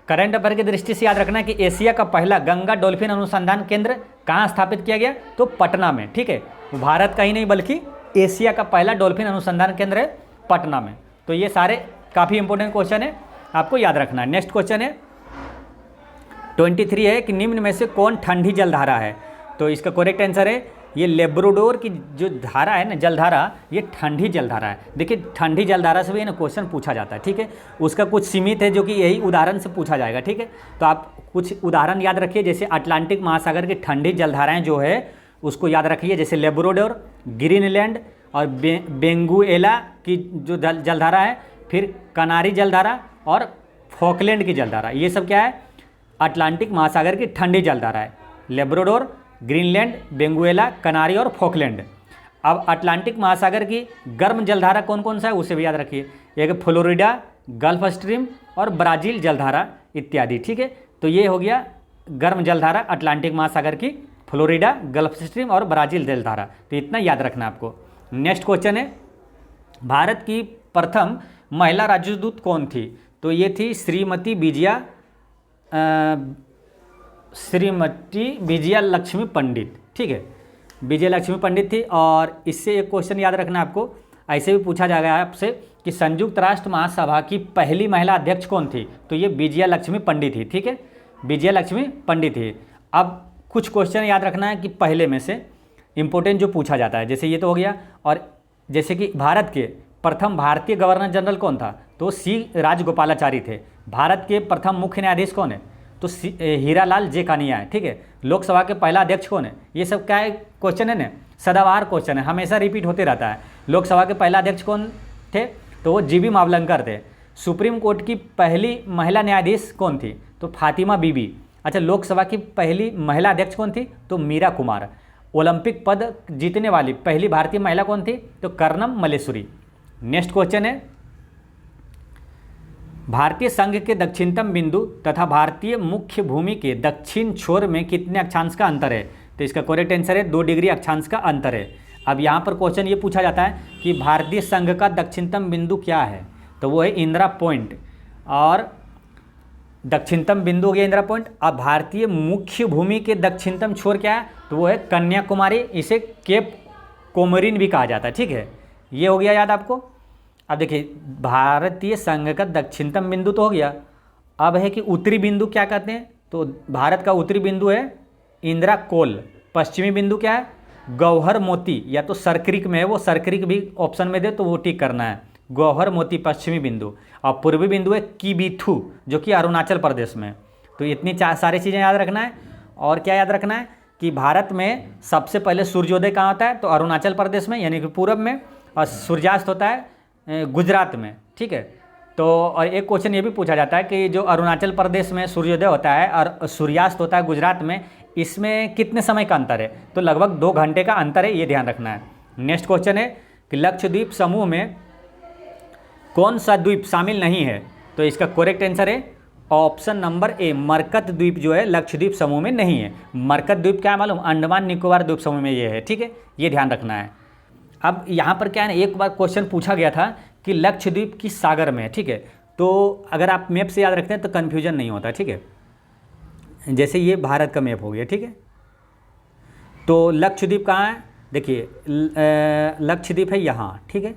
Speaker 1: करंट अफेयर की दृष्टि से याद रखना है कि एशिया का पहला गंगा डॉल्फिन अनुसंधान केंद्र कहाँ स्थापित किया गया? तो पटना में, ठीक है। भारत का ही नहीं बल्कि एशिया का पहला डॉल्फिन अनुसंधान केंद्र है पटना में। तो ये सारे काफ़ी इंपॉर्टेंट क्वेश्चन है, आपको याद रखना है। नेक्स्ट क्वेश्चन है 23 है कि निम्न में से कौन ठंडी जलधारा है? तो इसका करेक्ट आंसर है ये लेब्राडोर की जो धारा है ना, जलधारा, ये ठंडी जलधारा है। देखिए ठंडी जलधारा से भी ना क्वेश्चन पूछा जाता है, ठीक है। उसका कुछ सीमित है जो कि यही उदाहरण से पूछा जाएगा, ठीक है। तो आप कुछ उदाहरण याद रखिए, जैसे अटलांटिक महासागर की ठंडी जलधाराएँ जो है उसको याद रखिए, जैसे लेब्राडोर, ग्रीनलैंड और बेंगुएला की जो जलधारा है, फिर कनारी जलधारा और फॉकलैंड की जलधारा, ये सब क्या है? अटलांटिक महासागर की ठंडी जलधारा है। लेब्राडोर, ग्रीनलैंड, बेंगुएला, कनारी और फॉकलैंड। अब अटलांटिक महासागर की गर्म जलधारा कौन कौन सा है उसे भी याद रखिए, एक फ्लोरिडा, गल्फ स्ट्रीम और ब्राज़ील जलधारा इत्यादि, ठीक है। तो ये हो गया गर्म जलधारा अटलांटिक महासागर की, फ्लोरिडा, गल्फ स्ट्रीम और ब्राज़ील जलधारा। तो इतना याद रखना आपको। नेक्स्ट क्वेश्चन है भारत की प्रथम महिला राजदूत कौन थी? तो ये थी श्रीमती विजया श्रीमती विजया लक्ष्मी पंडित, ठीक है, विजय लक्ष्मी पंडित थी। और इससे एक क्वेश्चन याद रखना आपको, ऐसे भी पूछा जाएगा आपसे कि संयुक्त राष्ट्र महासभा की पहली महिला अध्यक्ष कौन थी, तो ये विजया लक्ष्मी पंडित थी, ठीक है, विजया लक्ष्मी पंडित थी। अब कुछ क्वेश्चन याद रखना है कि पहले में से इंपॉर्टेंट जो पूछा जाता है, जैसे ये तो हो गया। और जैसे कि भारत के प्रथम भारतीय गवर्नर जनरल कौन था, तो सी राजगोपालाचारी थे। भारत के प्रथम मुख्य न्यायाधीश कौन है, तो हीरालाल जे कानिया है, ठीक है। लोकसभा के पहला अध्यक्ष कौन है, ये सब क्या है क्वेश्चन है ना, सदाबहार क्वेश्चन है, हमेशा रिपीट होते रहता है। लोकसभा के पहला अध्यक्ष कौन थे, तो वो जीबी मावलंकर थे। सुप्रीम कोर्ट की पहली महिला न्यायाधीश कौन थी, तो फातिमा बीबी। अच्छा, लोकसभा की पहली महिला अध्यक्ष कौन थी, तो मीरा कुमार। ओलंपिक पद जीतने वाली पहली भारतीय महिला कौन थी, तो कर्नम मल्लेश्वरी। नेक्स्ट क्वेश्चन है, भारतीय संघ के दक्षिणतम बिंदु तथा भारतीय मुख्य भूमि के दक्षिण छोर में कितने अक्षांश का अंतर है, तो इसका करेक्ट आंसर है 2 डिग्री अक्षांश का अंतर है। अब यहाँ पर क्वेश्चन ये पूछा जाता है कि भारतीय संघ का दक्षिणतम बिंदु क्या है, तो वो है इंदिरा पॉइंट, और दक्षिणतम बिंदु हो गया इंदिरा पॉइंट। अब भारतीय मुख्य भूमि के दक्षिणतम छोर क्या है, तो वो है कन्याकुमारी, इसे केप कोमोरिन भी कहा जाता है, ठीक है, ये हो गया याद आपको। अब देखिए, भारतीय संघ का दक्षिणतम बिंदु तो हो गया, अब है कि उत्तरी बिंदु क्या कहते हैं, तो भारत का उत्तरी बिंदु है इंदिरा कोल। पश्चिमी बिंदु क्या है, गौहर मोती, या तो सरक्रिक में है, वो सरक्रिक भी ऑप्शन में दे तो वो टिक करना है, गौहर मोती पश्चिमी बिंदु। और पूर्वी बिंदु है किबीथू, जो कि अरुणाचल प्रदेश में। तो इतनी सारी चीज़ें याद रखना है। और क्या याद रखना है कि भारत में सबसे पहले सूर्योदय कहाँ होता है, तो अरुणाचल प्रदेश में, यानी कि पूरब में, और सूर्यास्त होता है गुजरात में, ठीक है। तो और एक क्वेश्चन ये भी पूछा जाता है कि जो अरुणाचल प्रदेश में सूर्योदय होता है और सूर्यास्त होता है गुजरात में, इसमें कितने समय का अंतर है, तो लगभग 2 घंटे का अंतर है, ये ध्यान रखना है। नेक्स्ट क्वेश्चन है कि लक्षद्वीप समूह में कौन सा द्वीप शामिल नहीं है, तो इसका करेक्ट आंसर है ऑप्शन नंबर ए, मरकत द्वीप जो है लक्षद्वीप समूह में नहीं है। मरकत द्वीप क्या है मालूम, अंडमान निकोबार द्वीप समूह में ये है, ठीक है, ये ध्यान रखना है। अब यहाँ पर क्या है ना, एक बार क्वेश्चन पूछा गया था कि लक्षद्वीप किस सागर में है, ठीक है, तो अगर आप मैप से याद रखते हैं तो कन्फ्यूजन नहीं होता, ठीक है। जैसे ये भारत का मैप हो गया, ठीक है, तो लक्षद्वीप कहाँ है, देखिए लक्षद्वीप है यहाँ, ठीक है,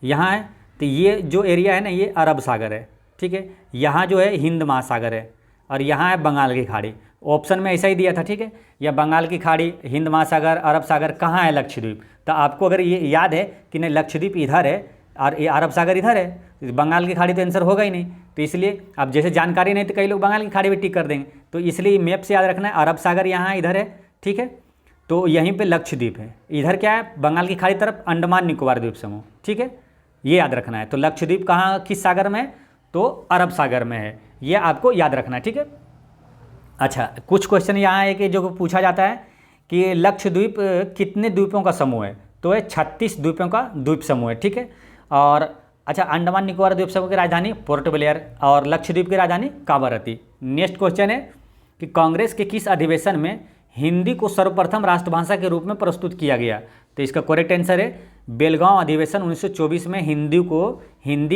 Speaker 1: यहाँ है। तो ये जो एरिया है ना, ये अरब सागर है, ठीक है, यहाँ जो है हिंद महासागर है, और यहाँ है बंगाल की खाड़ी। ऑप्शन में ऐसा ही दिया था, ठीक है, या बंगाल की खाड़ी, हिंद महासागर, अरब सागर, कहाँ है लक्षद्वीप। तो आपको अगर ये याद है कि नहीं लक्षद्वीप इधर है और ये अरब सागर इधर है, बंगाल की खाड़ी तो आंसर होगा ही नहीं। तो इसलिए अब जैसे जानकारी नहीं तो कई लोग बंगाल की खाड़ी भी टिक कर देंगे, तो इसलिए मैप से याद रखना है अरब सागर यहाँ इधर है, ठीक है, तो यहीं पे लक्षद्वीप है। इधर क्या है, बंगाल की खाड़ी तरफ अंडमान निकोबार द्वीप समूह, ठीक है, ये याद रखना है। तो लक्षद्वीप कहाँ किस सागर में है, तो अरब सागर में है, ये आपको याद रखना है, ठीक है। अच्छा, कुछ क्वेश्चन यहाँ है कि जो पूछा जाता है कि लक्षद्वीप कितने द्वीपों का समूह है, तो ये 36 द्वीपों का द्वीप समूह है, ठीक है। और अच्छा, अंडमान निकोबार द्वीप समूह की राजधानी पोर्ट ब्लेयर और लक्षद्वीप की राजधानी कावारती। नेक्स्ट क्वेश्चन है कि कांग्रेस के किस अधिवेशन में हिंदी को सर्वप्रथम राष्ट्रभाषा के रूप में प्रस्तुत किया गया, तो इसका करेक्ट आंसर है बेलगांव अधिवेशन 1924 में हिंदी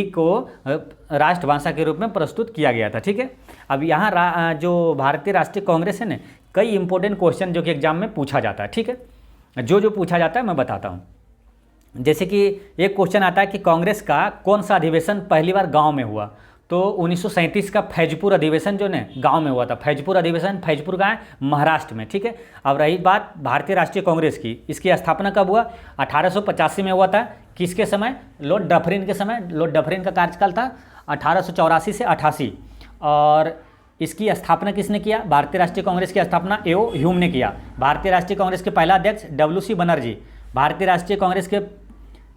Speaker 1: को राष्ट्रभाषा के रूप में प्रस्तुत किया गया था, ठीक है। अब यहाँ जो भारतीय राष्ट्रीय कांग्रेस है ना, कई इंपॉर्टेंट क्वेश्चन जो कि एग्जाम में पूछा जाता है, ठीक है, जो पूछा जाता है मैं बताता हूँ। जैसे कि एक क्वेश्चन आता है कि कांग्रेस का कौन सा अधिवेशन पहली बार गांव में हुआ, तो 1937 का फैजपुर अधिवेशन जो ने गांव में हुआ था। फैजपुर अधिवेशन, फैजपुर कहाँ है, महाराष्ट्र में, ठीक है। अब रही बात भारतीय राष्ट्रीय कांग्रेस की, इसकी स्थापना कब हुआ, 1885 में हुआ था। किसके समय, लॉर्ड डफरिन के समय। लॉर्ड डफरिन का कार्यकाल था 1884 से 88। और इसकी स्थापना किसने किया, भारतीय राष्ट्रीय कांग्रेस की स्थापना एओ ह्यूम ने किया। भारतीय राष्ट्रीय कांग्रेस के पहला अध्यक्ष WC बनर्जी। भारतीय राष्ट्रीय कांग्रेस के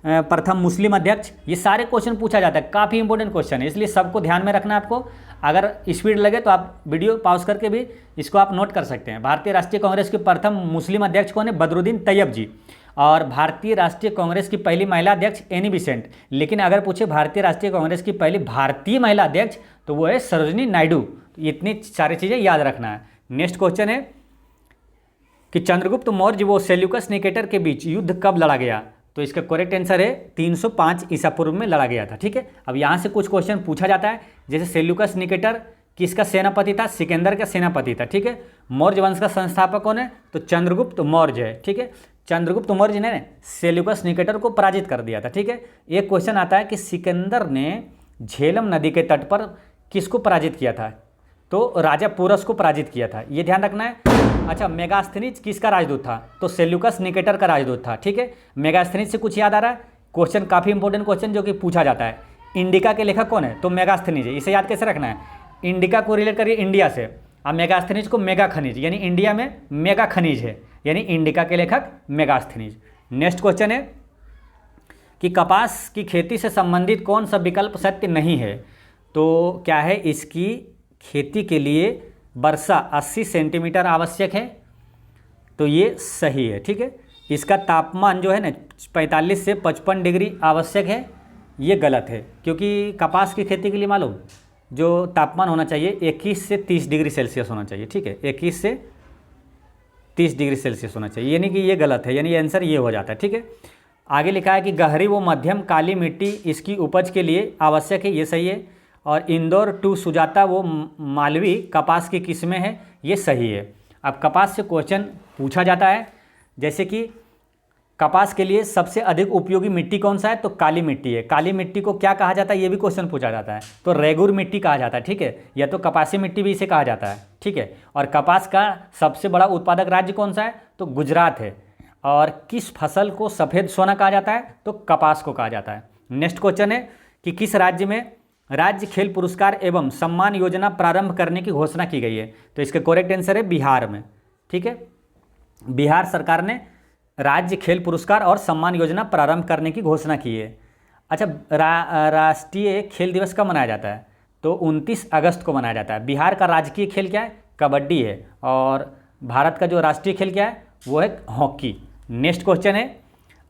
Speaker 1: प्रथम मुस्लिम अध्यक्ष। ये सारे क्वेश्चन पूछा जाता है, काफ़ी इंपॉर्टेंट क्वेश्चन है, इसलिए सबको ध्यान में रखना है आपको। अगर स्पीड लगे तो आप वीडियो पॉज करके भी इसको आप नोट कर सकते हैं। भारतीय राष्ट्रीय कांग्रेस के प्रथम मुस्लिम अध्यक्ष कौन है, बदरुद्दीन तैयब जी। और भारतीय राष्ट्रीय कांग्रेस की पहली महिला अध्यक्ष एनी बेसेंट। लेकिन अगर पूछे भारतीय राष्ट्रीय कांग्रेस की पहली भारतीय महिला अध्यक्ष, तो वो है सरोजिनी नायडू। इतनी सारी चीज़ें याद रखना है। नेक्स्ट क्वेश्चन है कि चंद्रगुप्त मौर्य व सेल्यूकस निकेटर के बीच युद्ध कब लड़ा गया, तो इसका करेक्ट आंसर है 305 ईसा पूर्व में लड़ा गया था, ठीक है। अब यहाँ से कुछ क्वेश्चन पूछा जाता है, जैसे सेल्यूकस निकेटर किसका सेनापति था? सिकंदर का सेनापति था। ठीक है। मौर्य वंश का संस्थापक कौन है? तो चंद्रगुप्त मौर्य है। ठीक है। चंद्रगुप्त मौर्य ने सेल्यूकस निकेटर को पराजित कर दिया था। ठीक है। एक क्वेश्चन आता है कि सिकंदर ने झेलम नदी के तट पर किसको पराजित किया था? तो राजा पोरस को पराजित किया था, ये ध्यान रखना है। अच्छा, मेगास्थनीज किसका राजदूत था? तो सेल्यूकस निकेटर का राजदूत था। ठीक है। मेगास्थनीज से कुछ याद आ रहा है? क्वेश्चन काफ़ी इंपॉर्टेंट क्वेश्चन जो कि पूछा जाता है। इंडिका के लेखक कौन है? तो मेगास्थनीज है। इसे याद कैसे रखना है? इंडिका को रिलेट करिए इंडिया से, अब मेगास्थनीज को मेगा खनिज, यानी इंडिया में मेगा खनिज है, यानी इंडिका के लेखक मेगास्थनीज। नेक्स्ट क्वेश्चन है कि कपास की खेती से संबंधित कौन सा विकल्प सत्य नहीं है? तो क्या है? इसकी खेती के लिए वर्षा 80 सेंटीमीटर आवश्यक है, तो ये सही है। ठीक है। इसका तापमान जो है ना 45 से 55 डिग्री आवश्यक है, ये गलत है, क्योंकि कपास की खेती के लिए मालूम जो तापमान होना चाहिए 21 से 30 डिग्री सेल्सियस होना चाहिए। ठीक है। 21 से 30 डिग्री सेल्सियस होना चाहिए, यानी कि ये गलत है, यानी आंसर ये हो जाता है। ठीक है। आगे लिखा है कि गहरी व मध्यम काली मिट्टी इसकी उपज के लिए आवश्यक है, ये सही है। और इंदौर टू सुजाता वो मालवी कपास की किस्में हैं, ये सही है। अब कपास से क्वेश्चन पूछा जाता है, जैसे कि कपास के लिए सबसे अधिक उपयोगी मिट्टी कौन सा है? तो काली मिट्टी है। काली मिट्टी को क्या कहा जाता है? ये भी क्वेश्चन पूछा जाता है। तो रेगुर मिट्टी कहा जाता है। ठीक है। या तो कपासी मिट्टी भी इसे कहा जाता है। ठीक है। और कपास का सबसे बड़ा उत्पादक राज्य कौन सा है? तो गुजरात है। और किस फसल को सफ़ेद सोना कहा जाता है? तो कपास को कहा जाता है। नेक्स्ट क्वेश्चन है कि किस राज्य में राज्य खेल पुरस्कार एवं सम्मान योजना प्रारंभ करने की घोषणा की गई है? तो इसका करेक्ट आंसर है बिहार में। ठीक है। बिहार सरकार ने राज्य खेल पुरस्कार और सम्मान योजना प्रारंभ करने की घोषणा की है। अच्छा, राष्ट्रीय खेल दिवस कब मनाया जाता है? तो 29 अगस्त को मनाया जाता है। बिहार का राजकीय खेल क्या है? कबड्डी है। और भारत का जो राष्ट्रीय खेल क्या है? वो है हॉकी। नेक्स्ट क्वेश्चन है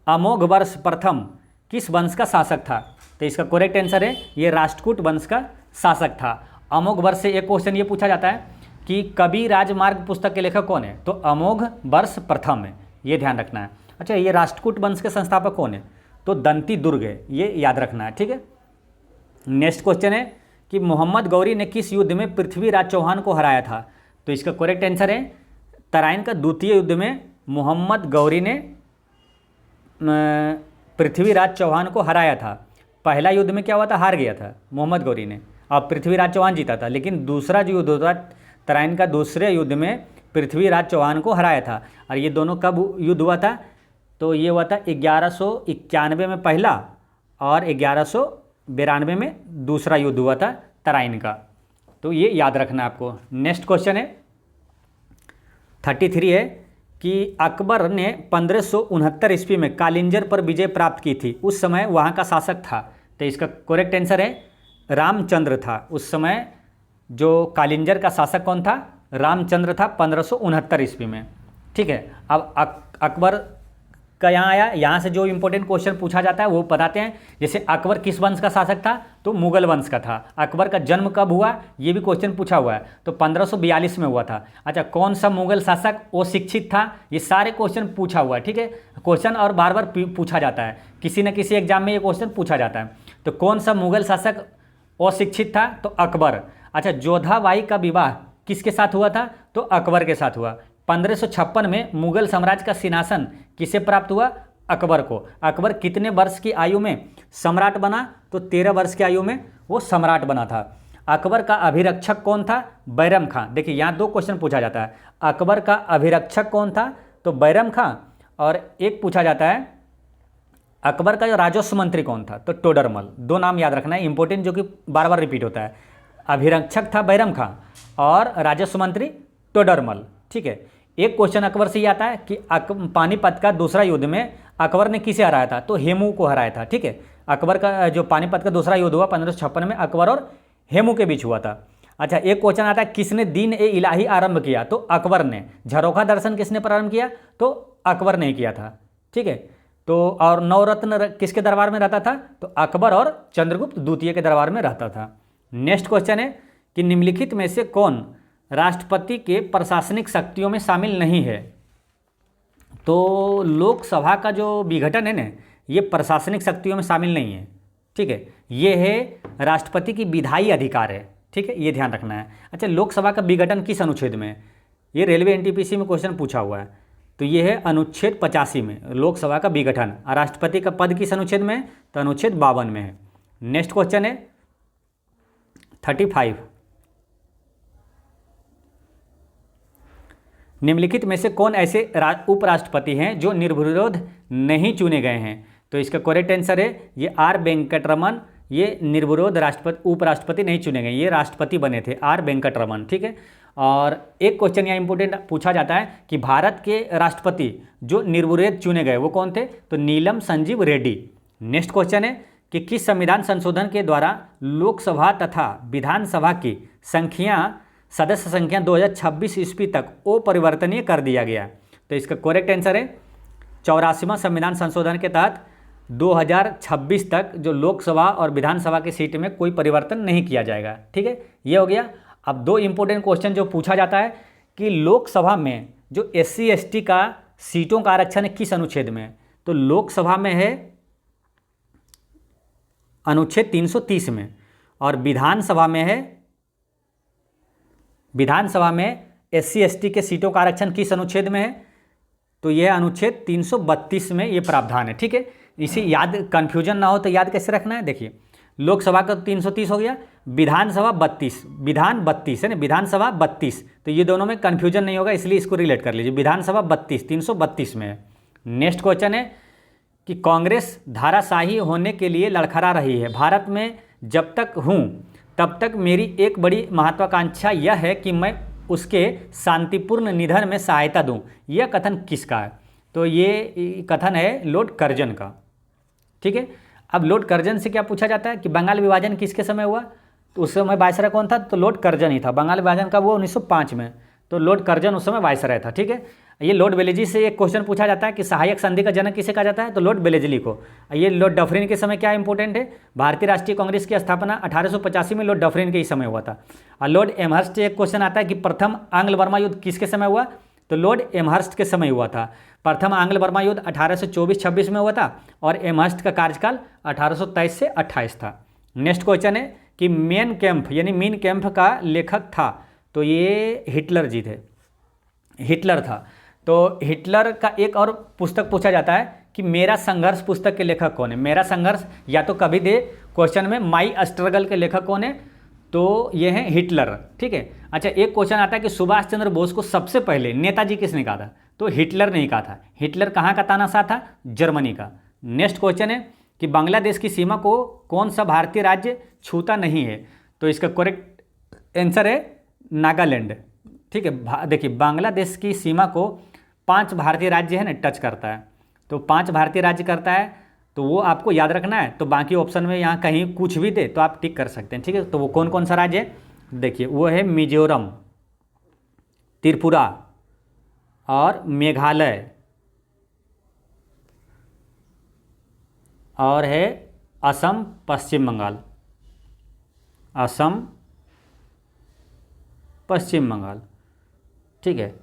Speaker 1: अमोघ वर्ष प्रथम किस वंश का शासक था? तो इसका करेक्ट आंसर है ये राष्ट्रकूट वंश का शासक था। अमोघ वर्ष से एक क्वेश्चन ये पूछा जाता है कि कवि राजमार्ग पुस्तक के लेखक कौन है? तो अमोघ वर्ष प्रथम है, ये ध्यान रखना है। अच्छा, ये राष्ट्रकूट वंश के संस्थापक कौन है? तो दंती दुर्ग है, ये याद रखना है। ठीक है। नेक्स्ट क्वेश्चन है कि मोहम्मद गौरी ने किस युद्ध में पृथ्वीराज चौहान को हराया था? तो इसका करेक्ट आंसर है तराइन का द्वितीय युद्ध में मोहम्मद गौरी ने पृथ्वीराज चौहान को हराया था। पहला युद्ध में क्या हुआ था? हार गया था मोहम्मद गौरी ने, अब पृथ्वीराज चौहान जीता था। लेकिन दूसरा जो युद्ध हुआ तराइन का दूसरे युद्ध में पृथ्वीराज चौहान को हराया था। और ये दोनों कब युद्ध हुआ था? तो ये हुआ था 1191 में पहला और 1192 में दूसरा युद्ध हुआ था तराइन का। तो ये याद रखना आपको। नेक्स्ट क्वेश्चन है 33 है कि अकबर ने 1569 ईस्वी में कालिंजर पर विजय प्राप्त की थी, उस समय वहाँ का शासक था। तो इसका करेक्ट आंसर है रामचंद्र था। उस समय जो कालिंजर का शासक कौन था? रामचंद्र था 1569 ईस्वी में। ठीक है। अब अकबर का यहाँ आया, यहाँ से जो इंपॉर्टेंट क्वेश्चन पूछा जाता है वो बताते हैं। जैसे अकबर किस वंश का शासक था? तो मुगल वंश का था। अकबर का जन्म कब हुआ? ये भी क्वेश्चन पूछा हुआ है। तो 1542 में हुआ था। अच्छा, कौन सा मुगल शासक अशिक्षित था? ये सारे क्वेश्चन पूछा हुआ है। ठीक है। क्वेश्चन और बार बार पूछा जाता है, किसी न किसी एग्जाम में ये क्वेश्चन पूछा जाता है। तो कौन सा मुगल शासक अशिक्षित था? तो अकबर। अच्छा, जोधाबाई का विवाह किसके साथ हुआ था? तो अकबर के साथ हुआ। 1556 में मुगल साम्राज्य का सिंहासन किसे प्राप्त हुआ? अकबर को। अकबर कितने वर्ष की आयु में सम्राट बना? तो 13 वर्ष की आयु में वो सम्राट बना था। अकबर का अभिरक्षक कौन था? बैरम खां। देखिए, यहाँ दो क्वेश्चन पूछा जाता है। अकबर का अभिरक्षक कौन था? तो बैरम खां। और एक पूछा जाता है अकबर का जो राजस्व मंत्री कौन था? तो टोडरमल। दो नाम याद रखना है इंपॉर्टेंट, जो कि बार बार रिपीट होता है। अभिरक्षक था बैरम खां और राजस्व मंत्री टोडरमल। ठीक है। एक क्वेश्चन अकबर से ये आता है कि पानीपत का दूसरा युद्ध में अकबर ने किसे हराया था? तो हेमू को हराया था। ठीक है। अकबर का जो पानीपत का दूसरा युद्ध हुआ 1556 में अकबर और हेमू के बीच हुआ था। अच्छा, एक क्वेश्चन आता है किसने दीन ए इलाही आरंभ किया? तो अकबर ने। झरोखा दर्शन किसने प्रारंभ किया? तो अकबर ने किया था। ठीक है। तो और नवरत्न किसके दरबार में रहता था? तो अकबर और चंद्रगुप्त द्वितीय के दरबार में रहता था। नेक्स्ट क्वेश्चन है कि निम्नलिखित में से कौन राष्ट्रपति के प्रशासनिक शक्तियों में शामिल नहीं है? तो लोकसभा का जो विघटन है ना, ये प्रशासनिक शक्तियों में शामिल नहीं है। ठीक है। ये है राष्ट्रपति की विधायी अधिकार है। ठीक है, ये ध्यान रखना है। अच्छा, लोकसभा का विघटन किस अनुच्छेद में है? ये रेलवे एनटीपीसी में क्वेश्चन पूछा हुआ है। तो ये है अनुच्छेद 85 में लोकसभा का विघटन। राष्ट्रपति का पद किस अनुच्छेद में है? तो अनुच्छेद 52 में है। नेक्स्ट क्वेश्चन है 35। निम्नलिखित में से कौन ऐसे उपराष्ट्रपति हैं जो निर्विरोध नहीं चुने गए हैं? तो इसका करेक्ट आंसर है ये आर वेंकटरमन। ये निर्विरोध उपराष्ट्रपति नहीं चुने गए, ये राष्ट्रपति बने थे आर वेंकटरमन। ठीक है। और एक क्वेश्चन यहाँ इंपोर्टेंट पूछा जाता है कि भारत के राष्ट्रपति जो निर्विरोध चुने गए वो कौन थे? तो नीलम संजीव रेड्डी। नेक्स्ट क्वेश्चन है कि किस संविधान संशोधन के द्वारा लोकसभा तथा विधानसभा की सदस्य संख्या 2026 ईस्वी तक अपरिवर्तनीय कर दिया गया? तो इसका करेक्ट आंसर है 84वां संविधान संशोधन के तहत 2026 तक जो लोकसभा और विधानसभा की सीट में कोई परिवर्तन नहीं किया जाएगा। ठीक है, ये हो गया। अब दो इंपॉर्टेंट क्वेश्चन जो पूछा जाता है कि लोकसभा में जो SC ST का सीटों का आरक्षण है किस अनुच्छेद में? तो लोकसभा में है अनुच्छेद 330 में, और विधानसभा में SC ST के सीटों का आरक्षण किस अनुच्छेद में है? तो यह अनुच्छेद 332 में ये प्रावधान है। ठीक है, इसे याद कंफ्यूजन ना हो तो याद कैसे रखना है? देखिए, लोकसभा का 330 हो गया, विधानसभा 32, विधान 32 है ना, विधानसभा 32, तो ये दोनों में कंफ्यूजन नहीं होगा, इसलिए इसको रिलेट कर लीजिए। विधानसभा 32 332 में है। नेक्स्ट क्वेश्चन है कि कांग्रेस धाराशाही होने के लिए लड़खड़ा रही है। भारत में जब तक हूँ तब तक मेरी एक बड़ी महत्वाकांक्षा यह है कि मैं उसके शांतिपूर्ण निधन में सहायता दूं। यह कथन किसका है? तो ये कथन है लॉर्ड कर्जन का। ठीक है, अब लॉर्ड कर्जन से क्या पूछा जाता है कि बंगाल विभाजन किसके समय हुआ? तो उस समय वायसराय कौन था? तो लॉर्ड कर्जन ही था। बंगाल विभाजन कब हुआ? 1905 में। तो लॉर्ड कर्जन उस समय वायसराय था। ठीक है, ये लॉर्ड वेलेजी से एक क्वेश्चन पूछा जाता है कि सहायक संधि का जनक किसे कहा जाता है? तो लॉर्ड वेलेजली को। ये लॉर्ड डफरिन के समय क्या इंपॉर्टेंट है? भारतीय राष्ट्रीय कांग्रेस की स्थापना 1885 में लॉर्ड डफरिन के ही समय हुआ था। और लॉर्ड एमहर्स्ट से एक क्वेश्चन आता है कि प्रथम आंग्ल बर्मा युद्ध किसके समय हुआ? तो लॉर्ड एमहर्स्ट के समय हुआ था। प्रथम आंग्ल बर्मा युद्ध 1824-26 में हुआ था, और एमहर्स्ट का कार्यकाल 1823 से 28 था। नेक्स्ट क्वेश्चन है कि मेन कैंप यानी मीन कैंप का लेखक था? तो ये हिटलर जी थे, हिटलर था। तो हिटलर का एक और पुस्तक पूछा जाता है कि मेरा संघर्ष पुस्तक के लेखक कौन है? मेरा संघर्ष या तो कभी दे क्वेश्चन में माई स्ट्रगल के लेखक कौन है? तो ये है हिटलर। ठीक है। अच्छा, एक क्वेश्चन आता है कि सुभाष चंद्र बोस को सबसे पहले नेताजी किसने कहा था? तो हिटलर ने ही कहा था। हिटलर कहाँ का तानाशाह था? जर्मनी का। नेक्स्ट क्वेश्चन है कि बांग्लादेश की सीमा को कौन सा भारतीय राज्य छूता नहीं है? तो इसका करेक्ट आंसर है नागालैंड। ठीक है, देखिए बांग्लादेश की सीमा को 5 भारतीय राज्य है ना टच करता है, तो 5 भारतीय राज्य करता है, तो वो आपको याद रखना है। तो बाकी ऑप्शन में यहाँ कहीं कुछ भी दे तो आप टिक कर सकते हैं। ठीक है, तो वो कौन कौन सा राज्य है? देखिए, वो है मिजोरम, त्रिपुरा और मेघालय, और है असम, पश्चिम बंगाल। असम, पश्चिम बंगाल। ठीक है,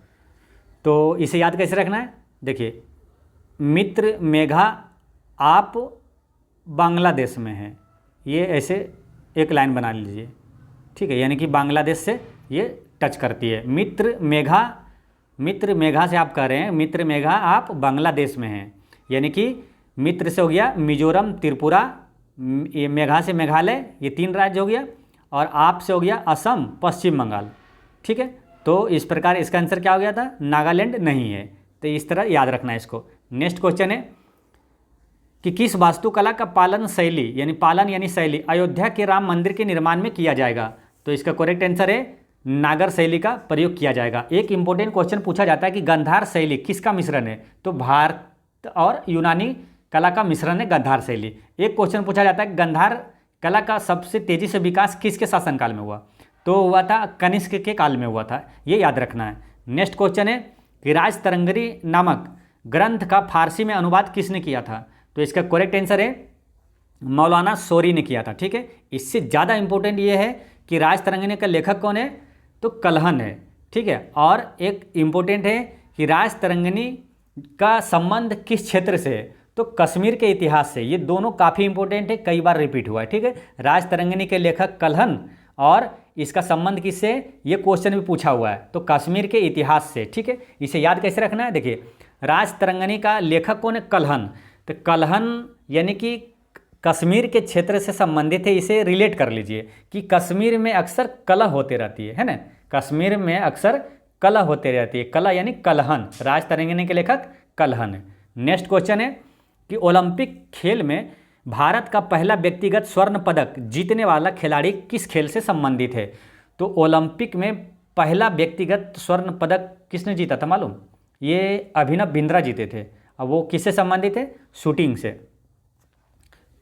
Speaker 1: तो इसे याद कैसे रखना है? देखिए, मित्र मेघा आप बांग्लादेश में हैं, ये ऐसे एक लाइन बना लीजिए। ठीक है, यानी कि बांग्लादेश से ये टच करती है। मित्र मेघा से आप कह रहे हैं मित्र मेघा आप बांग्लादेश में हैं, यानी कि मित्र से हो गया मिजोरम, त्रिपुरा, मेघा से मेघालय, ये 3 राज्य हो गया, और आप से हो गया असम, पश्चिम बंगाल। ठीक है, तो इस प्रकार इसका आंसर क्या हो गया था? नागालैंड नहीं है। तो इस तरह याद रखना है इसको। नेक्स्ट क्वेश्चन है कि किस वास्तुकला का पालन यानी शैली अयोध्या के राम मंदिर के निर्माण में किया जाएगा? तो इसका करेक्ट आंसर है नागर शैली का प्रयोग किया जाएगा। एक इंपॉर्टेंट क्वेश्चन पूछा जाता है कि गंधार शैली किसका मिश्रण है? तो भारत और यूनानी कला का मिश्रण है गंधार शैली। एक क्वेश्चन पूछा जाता है गंधार कला का सबसे तेजी से विकास किसके शासनकाल में हुआ? तो हुआ था कनिष्क के काल में हुआ था, ये याद रखना है। नेक्स्ट क्वेश्चन है कि राजतरंगिणी नामक ग्रंथ का फारसी में अनुवाद किसने किया था? तो इसका करेक्ट आंसर है मौलाना शौरी ने किया था। ठीक है, इससे ज़्यादा इंपॉर्टेंट ये है कि राजतरंगिणी का लेखक कौन है? तो कलहन है। ठीक है, और एक इम्पोर्टेंट है कि राजतरंगिणी का संबंध किस क्षेत्र से है? तो कश्मीर के इतिहास से। ये दोनों काफ़ी इंपॉर्टेंट है, कई बार रिपीट हुआ है। ठीक है, राजतरंगिणी के लेखक कलहन और इसका संबंध किससे, ये क्वेश्चन भी पूछा हुआ है, तो कश्मीर के इतिहास से। ठीक है, इसे याद कैसे रखना है, देखिए राज तरंगिणी का लेखक कौन है, कल्हन। तो कल्हन यानी कि कश्मीर के क्षेत्र से संबंधित है, इसे रिलेट कर लीजिए कि कश्मीर में अक्सर कलह होते रहती है ना, कश्मीर में अक्सर कलह होते रहती है, कलह यानी कल्हन, राज तरंगिणी के लेखक कल्हन है। नेक्स्ट क्वेश्चन है कि ओलंपिक खेल में भारत का पहला व्यक्तिगत स्वर्ण पदक जीतने वाला खिलाड़ी किस खेल से संबंधित है। तो ओलंपिक में पहला व्यक्तिगत स्वर्ण पदक किसने जीता था मालूम, ये अभिनव बिंद्रा जीते थे। अब वो किससे संबंधित है, शूटिंग से।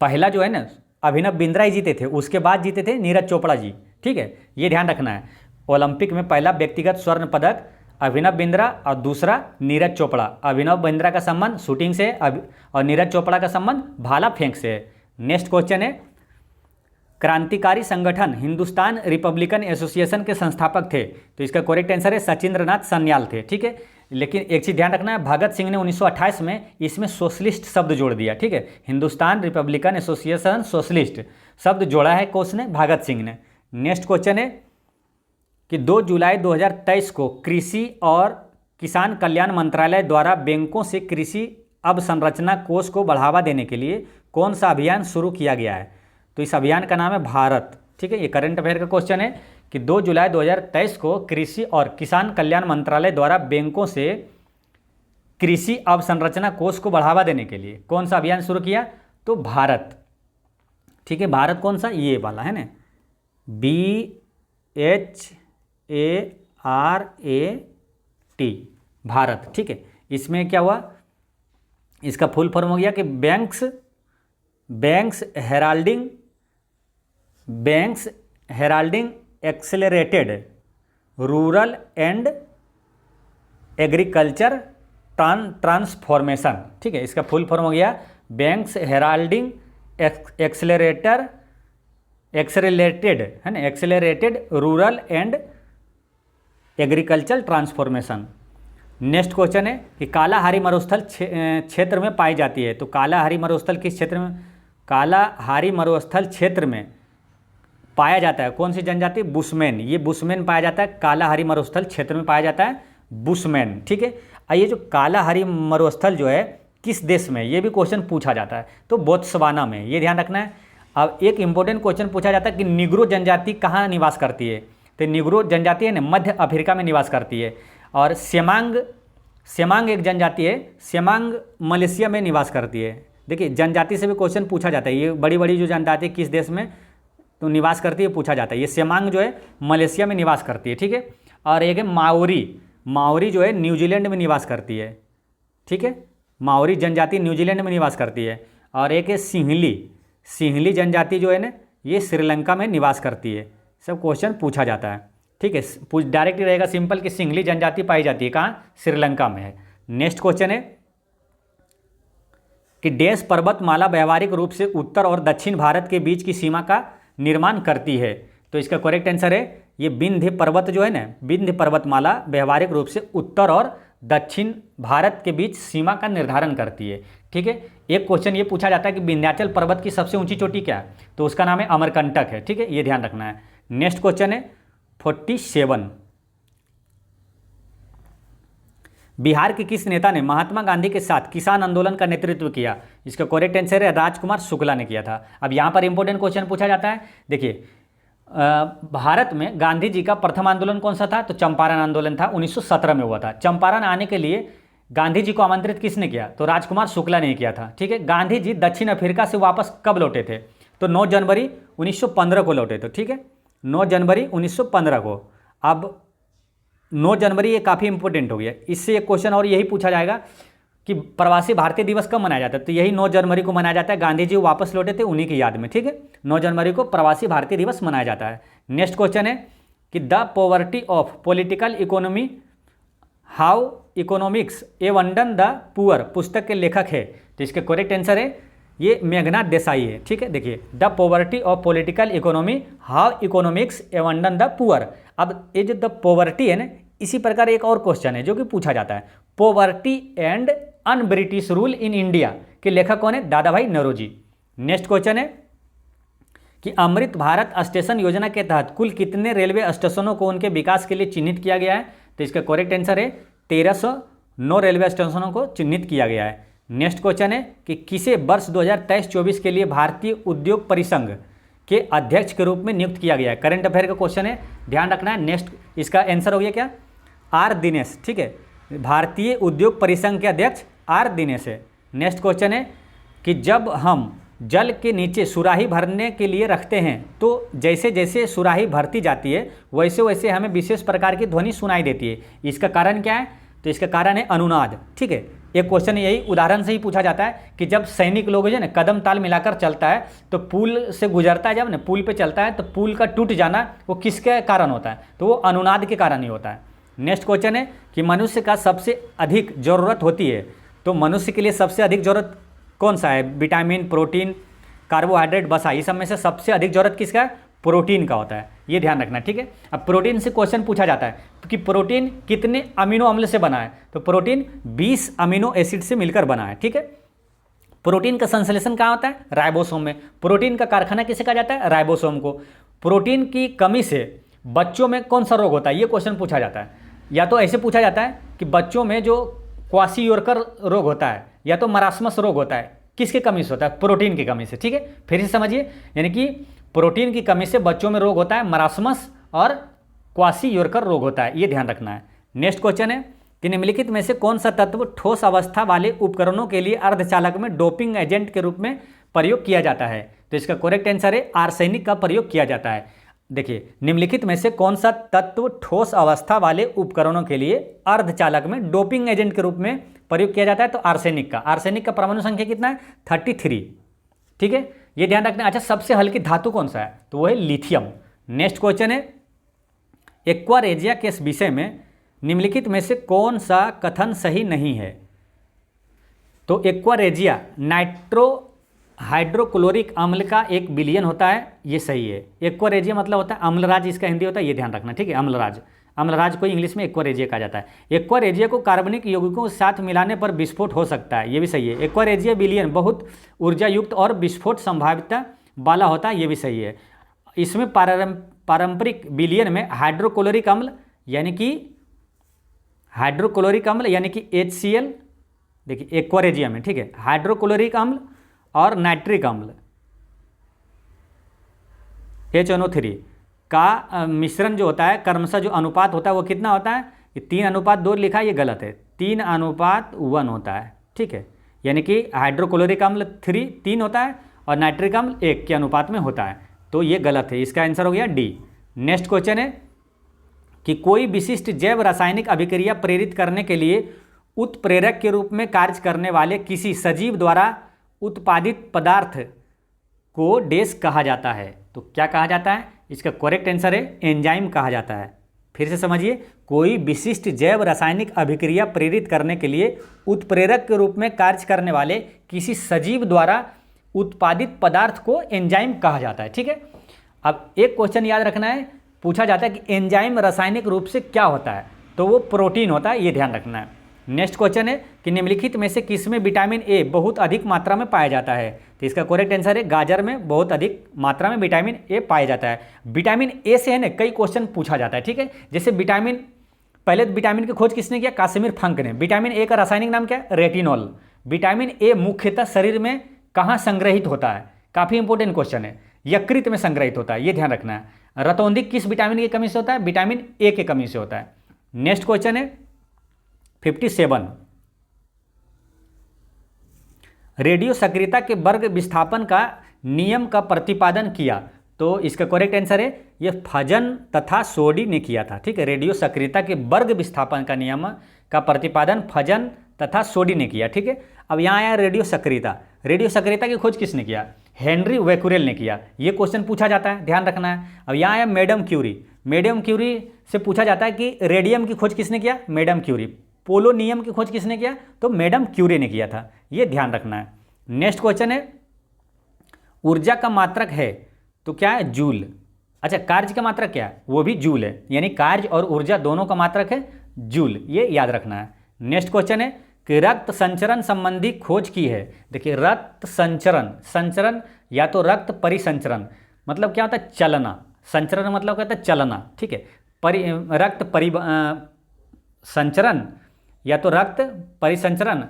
Speaker 1: पहला जो है ना अभिनव बिंद्रा ही जीते थे, उसके बाद जीते थे नीरज चोपड़ा जी। ठीक है, ये ध्यान रखना है, ओलंपिक में पहला व्यक्तिगत स्वर्ण पदक अभिनव बिंद्रा और दूसरा नीरज चोपड़ा। अभिनव बिंद्रा का संबंध शूटिंग से और नीरज चोपड़ा का संबंध भाला फेंक से है। नेक्स्ट क्वेश्चन है, क्रांतिकारी संगठन हिंदुस्तान रिपब्लिकन एसोसिएशन के संस्थापक थे। तो इसका करेक्ट आंसर है सचिंद्र नाथ सन्याल थे। ठीक है, लेकिन एक चीज़ ध्यान रखना है, भगत सिंह ने 1928 में इसमें सोशलिस्ट शब्द जोड़ दिया। ठीक है, हिंदुस्तान रिपब्लिकन एसोसिएशन सोशलिस्ट शब्द जोड़ा है किसने, भगत सिंह ने। नेक्स्ट क्वेश्चन है कि 2 जुलाई 2023 को कृषि और किसान कल्याण मंत्रालय द्वारा बैंकों से कृषि अवसंरचना कोष को बढ़ावा देने के लिए कौन सा अभियान शुरू किया गया है। तो इस अभियान का नाम है भारत। ठीक है, ये करंट अफेयर का क्वेश्चन है कि 2 जुलाई 2023 को कृषि और किसान कल्याण मंत्रालय द्वारा बैंकों से कृषि अवसंरचना कोष को बढ़ावा देने के लिए कौन सा अभियान शुरू किया, तो भारत। ठीक है, भारत कौन सा, ये वाला है ना, BHARAT, भारत। ठीक है, इसमें क्या हुआ, इसका फुल फॉर्म हो गया कि banks heralding accelerated rural and agriculture transformation. ठीक है, इसका फुल फॉर्म हो गया बैंक्स हेराल्डिंग एक्सेलरेटेड है ना, accelerated rural and agriculture transformation. Next question है कि कालाहारी मरुस्थल क्षेत्र में पाई जाती है। तो कालाहारी मरुस्थल किस क्षेत्र में, कालाहारी मरुस्थल क्षेत्र में पाया जाता है कौन सी जनजाति, बुशमैन। ये बुशमैन पाया जाता है, कालाहारी मरुस्थल क्षेत्र में पाया जाता है बुशमैन। ठीक है, ये जो कालाहारी मरुस्थल जो है किस देश में, ये भी क्वेश्चन पूछा जाता है, तो बोत्सवाना में, ये ध्यान रखना है। अब एक इंपॉर्टेंट क्वेश्चन पूछा जाता है कि निग्रो जनजाति कहाँ निवास करती है। तो निग्रो जनजाति है ना मध्य अफ्रीका में निवास करती है। और सेमांग एक जनजाति है, सेमांग मलेशिया में निवास करती है। देखिए जनजाति से भी क्वेश्चन पूछा जाता है, ये बड़ी बड़ी जो जनजाति किस देश में तो निवास करती है पूछा जाता है। ये सेमांग जो है मलेशिया में निवास करती है। ठीक है, और एक है माओरी जो है न्यूजीलैंड में निवास करती है। ठीक है, माओरी जनजाति न्यूजीलैंड में निवास करती है। और एक है सिंहली जनजाति जो है ना ये श्रीलंका में निवास करती है। सब क्वेश्चन पूछा जाता है। ठीक है, डायरेक्ट रहेगा सिंपल कि सिंहली जनजाति पाई जाती है कहाँ, श्रीलंका में है। नेक्स्ट क्वेश्चन है कि डैश पर्वतमाला व्यावहारिक रूप से उत्तर और दक्षिण भारत के बीच की सीमा का निर्माण करती है। तो इसका करेक्ट आंसर है ये विंध्य पर्वत जो है ना, विंध्य पर्वतमाला व्यावहारिक रूप से उत्तर और दक्षिण भारत के बीच सीमा का निर्धारण करती है। ठीक है, एक क्वेश्चन ये पूछा जाता है कि विंध्याचल पर्वत की सबसे ऊंची चोटी क्या है, तो उसका नाम है अमरकंटक है। ठीक है, ये ध्यान रखना है। नेक्स्ट क्वेश्चन है 47, बिहार के किस नेता ने महात्मा गांधी के साथ किसान आंदोलन का नेतृत्व किया। इसका करेक्ट आंसर है राजकुमार शुक्ला ने किया था। अब यहाँ पर इंपॉर्टेंट क्वेश्चन पूछा जाता है, देखिए भारत में गांधी जी का प्रथम आंदोलन कौन सा था, तो चंपारण आंदोलन था, 1917 में हुआ था। चंपारण आने के लिए गांधी जी को आमंत्रित किसने किया, तो राजकुमार शुक्ला ने किया था। ठीक है, गांधी जी दक्षिण अफ्रीका से वापस कब लौटे थे, तो 9 जनवरी 1915 को लौटे थे। ठीक है, 9 जनवरी 1915 को। अब 9 जनवरी ये काफ़ी इंपॉर्टेंट हो गया, इससे एक क्वेश्चन और यही पूछा जाएगा कि प्रवासी भारतीय दिवस कब मनाया जाता है, तो यही 9 जनवरी को मनाया जाता है। गांधी जी वापस लौटे थे उन्हीं की याद में। ठीक है, 9 जनवरी को प्रवासी भारतीय दिवस मनाया जाता है। नेक्स्ट क्वेश्चन है कि the poverty of political economy how economics abandoned the poor पुस्तक के लेखक है। तो इसके करेक्ट आंसर है ये मेघनाथ देसाई है। ठीक है, देखिए the poverty of political economy how economics abandoned the poor. अब ये जो द पॉवर्टी है ना, इसी प्रकार एक और क्वेश्चन है जो कि पूछा जाता है, poverty and un British rule in India के लेखक कौन है, दादा भाई नौरोजी। नेक्स्ट क्वेश्चन है कि अमृत भारत स्टेशन योजना के तहत कुल कितने रेलवे स्टेशनों को उनके विकास के लिए चिन्हित किया गया है? तो इसका करेक्ट आंसर है 1309 रेलवे स्टेशनों को चिन्हित किया गया है। नेक्स्ट क्वेश्चन है कि किसे वर्ष 2023-24 के लिए भारतीय उद्योग परिसंघ के अध्यक्ष के रूप में नियुक्त किया गया है? करंट अफेयर का क्वेश्चन है, ध्यान रखना है। नेक्स्ट इसका आंसर हो गया क्या? आर दिनेश। ठीक है, भारतीय उद्योग परिसंघ के अध्यक्ष आर दिनेश है। नेक्स्ट क्वेश्चन है कि जब हम जल के नीचे सुराही भरने के लिए रखते हैं तो जैसे जैसे सुराही भरती जाती है वैसे वैसे हमें विशेष प्रकार की ध्वनि सुनाई देती है। इसका कारण क्या है? तो इसका कारण है अनुनाद। ठीक है, एक क्वेश्चन यही उदाहरण से ही पूछा जाता है कि जब सैनिक लोग जो है ना कदम ताल मिलाकर चलता है तो पुल से गुजरता है, जब ना पुल पे चलता है तो पुल का टूट जाना वो किसके कारण होता है? तो वो अनुनाद के कारण ही होता है। नेक्स्ट क्वेश्चन है कि मनुष्य का सबसे अधिक ज़रूरत होती है, तो मनुष्य के लिए सबसे अधिक ज़रूरत कौन सा है? विटामिन, प्रोटीन, कार्बोहाइड्रेट, वसा, इस सब में से सबसे अधिक ज़रूरत किसका है? प्रोटीन का होता है, ये ध्यान रखना। ठीक है, अब प्रोटीन से क्वेश्चन पूछा जाता है कि प्रोटीन कितने अमीनो अम्ल से बना है? तो प्रोटीन 20 अमीनो एसिड से मिलकर बना है। ठीक है, प्रोटीन का संश्लेषण कहाँ होता है? राइबोसोम में। प्रोटीन का कारखाना किसे कहा जाता है? राइबोसोम को। प्रोटीन की कमी से बच्चों में कौन सा रोग होता है? ये क्वेश्चन पूछा जाता है। या तो ऐसे पूछा जाता है कि बच्चों में जो क्वाशियोरकर रोग होता है या तो मरासमस रोग होता है, किसके कमी से होता है? प्रोटीन की कमी से। ठीक है, फिर से समझिए, यानी कि प्रोटीन की कमी से बच्चों में रोग होता है मरासमस और क्वाशियोरकर रोग होता है, ये ध्यान रखना है। नेक्स्ट क्वेश्चन है कि निम्नलिखित में से कौन सा तत्व ठोस अवस्था वाले उपकरणों के लिए अर्धचालक में डोपिंग एजेंट के रूप में प्रयोग किया जाता है? तो इसका करेक्ट आंसर है आर्सेनिक का प्रयोग किया जाता है। देखिए, निम्नलिखित में से कौन सा तत्व ठोस अवस्था वाले उपकरणों के लिए अर्धचालक में डोपिंग एजेंट के रूप में प्रयोग किया जाता है? तो आर्सेनिक का। आर्सेनिक का परमाणु संख्या कितना है? 33। ठीक है, ये ध्यान रखना। अच्छा, सबसे हल्की धातु कौन सा है? तो वो है लिथियम। नेक्स्ट क्वेश्चन है एक्वारेजिया के इस विषय में निम्नलिखित में से कौन सा कथन सही नहीं है? तो एक्वारेजिया नाइट्रो हाइड्रोक्लोरिक अम्ल का एक विलयन होता है, ये सही है। एक्वारेजिया मतलब होता है अम्लराज, इसका हिंदी होता है, ये ध्यान रखना। ठीक है, अम्लराज, अम्लराज को इंग्लिश में एक्वारेजिया कहा जाता है। एक्वारेजिया को कार्बनिक यौगिकों के साथ मिलाने पर विस्फोट हो सकता है, ये भी सही है। एक्वारेजिया विलयन बहुत ऊर्जा युक्त और विस्फोट संभाव्यता वाला होता है, ये भी सही है। इसमें पारंपरिक विलयन में हाइड्रोक्लोरिक अम्ल यानी कि HCl, देखिए एक्वारेजिया में, ठीक है, हाइड्रोक्लोरिक अम्ल और नाइट्रिक अम्ल HNO3 का मिश्रण जो होता है, क्रमशः जो अनुपात होता है वो कितना होता है? ये 3:2 लिखा है, ये गलत है, 3:1 होता है। ठीक है, यानी कि हाइड्रोक्लोरिक अम्ल 3 होता है और नाइट्रिक अम्ल 1 के अनुपात में होता है, तो ये गलत है। इसका आंसर हो गया डी। नेक्स्ट क्वेश्चन है कि कोई विशिष्ट जैव रासायनिक अभिक्रिया प्रेरित करने के लिए उत्प्रेरक के रूप में कार्य करने वाले किसी सजीव द्वारा उत्पादित पदार्थ को डैश कहा जाता है? तो क्या कहा जाता है? इसका करेक्ट आंसर है एंजाइम कहा जाता है। फिर से समझिए, कोई विशिष्ट जैव रासायनिक अभिक्रिया प्रेरित करने के लिए उत्प्रेरक के रूप में कार्य करने वाले किसी सजीव द्वारा उत्पादित पदार्थ को एंजाइम कहा जाता है। ठीक है, अब एक क्वेश्चन याद रखना है, पूछा जाता है कि एंजाइम रासायनिक रूप से क्या होता है? तो वो प्रोटीन होता है, ये ध्यान रखना है। नेक्स्ट क्वेश्चन है कि निम्नलिखित में से किसमें विटामिन ए बहुत अधिक मात्रा में पाया जाता है? तो इसका करेक्ट आंसर है गाजर में बहुत अधिक मात्रा में विटामिन ए पाया जाता है। विटामिन ए से है ना कई क्वेश्चन पूछा जाता है। ठीक है, जैसे पहले विटामिन की खोज किसने किया? काश्मीर फंक ने। विटामिन ए का रासायनिक नाम क्या है? रेटिनॉल। विटामिन ए मुख्यतः शरीर में कहाँ संग्रहित होता है? काफ़ी इंपॉर्टेंट क्वेश्चन है, यकृत में संग्रहित होता है, ये ध्यान रखना है। रतौंधिक किस विटामिन की कमी से होता है? विटामिन ए की कमी से होता है। नेक्स्ट क्वेश्चन है 57, रेडियो सक्रियता के वर्ग विस्थापन का नियम का प्रतिपादन किया? तो इसका करेक्ट आंसर है ये फजन तथा सोडी ने किया था। ठीक है, रेडियो सक्रियता के वर्ग विस्थापन का नियम का प्रतिपादन फजन तथा सोडी ने किया। ठीक है, अब यहाँ आया रेडियो सक्रियता। रेडियो सक्रियता की खोज किसने किया? हेनरी वेकुरेल ने किया। ये क्वेश्चन पूछा जाता है, ध्यान रखना है। अब यहाँ आया मैडम क्यूरी। मैडम क्यूरी से पूछा जाता है कि रेडियम की खोज किसने किया? Madam Curie. पोलोनियम की खोज किसने किया? तो मैडम क्यूरी ने किया था, ये ध्यान रखना है। नेक्स्ट क्वेश्चन है ऊर्जा का मात्रक है तो क्या है? जूल। अच्छा, कार्य का मात्रक क्या है? वो भी जूल है, यानी कार्य और ऊर्जा दोनों का मात्रक है जूल, ये याद रखना है। नेक्स्ट क्वेश्चन है कि रक्त संचरण संबंधी खोज की है। देखिए, रक्त संचरण या तो रक्त परिसंचरण मतलब क्या होता है, चलना। संचरण मतलब क्या होता है, चलना, ठीक है। रक्त संचरण या तो रक्त परिसंचरण,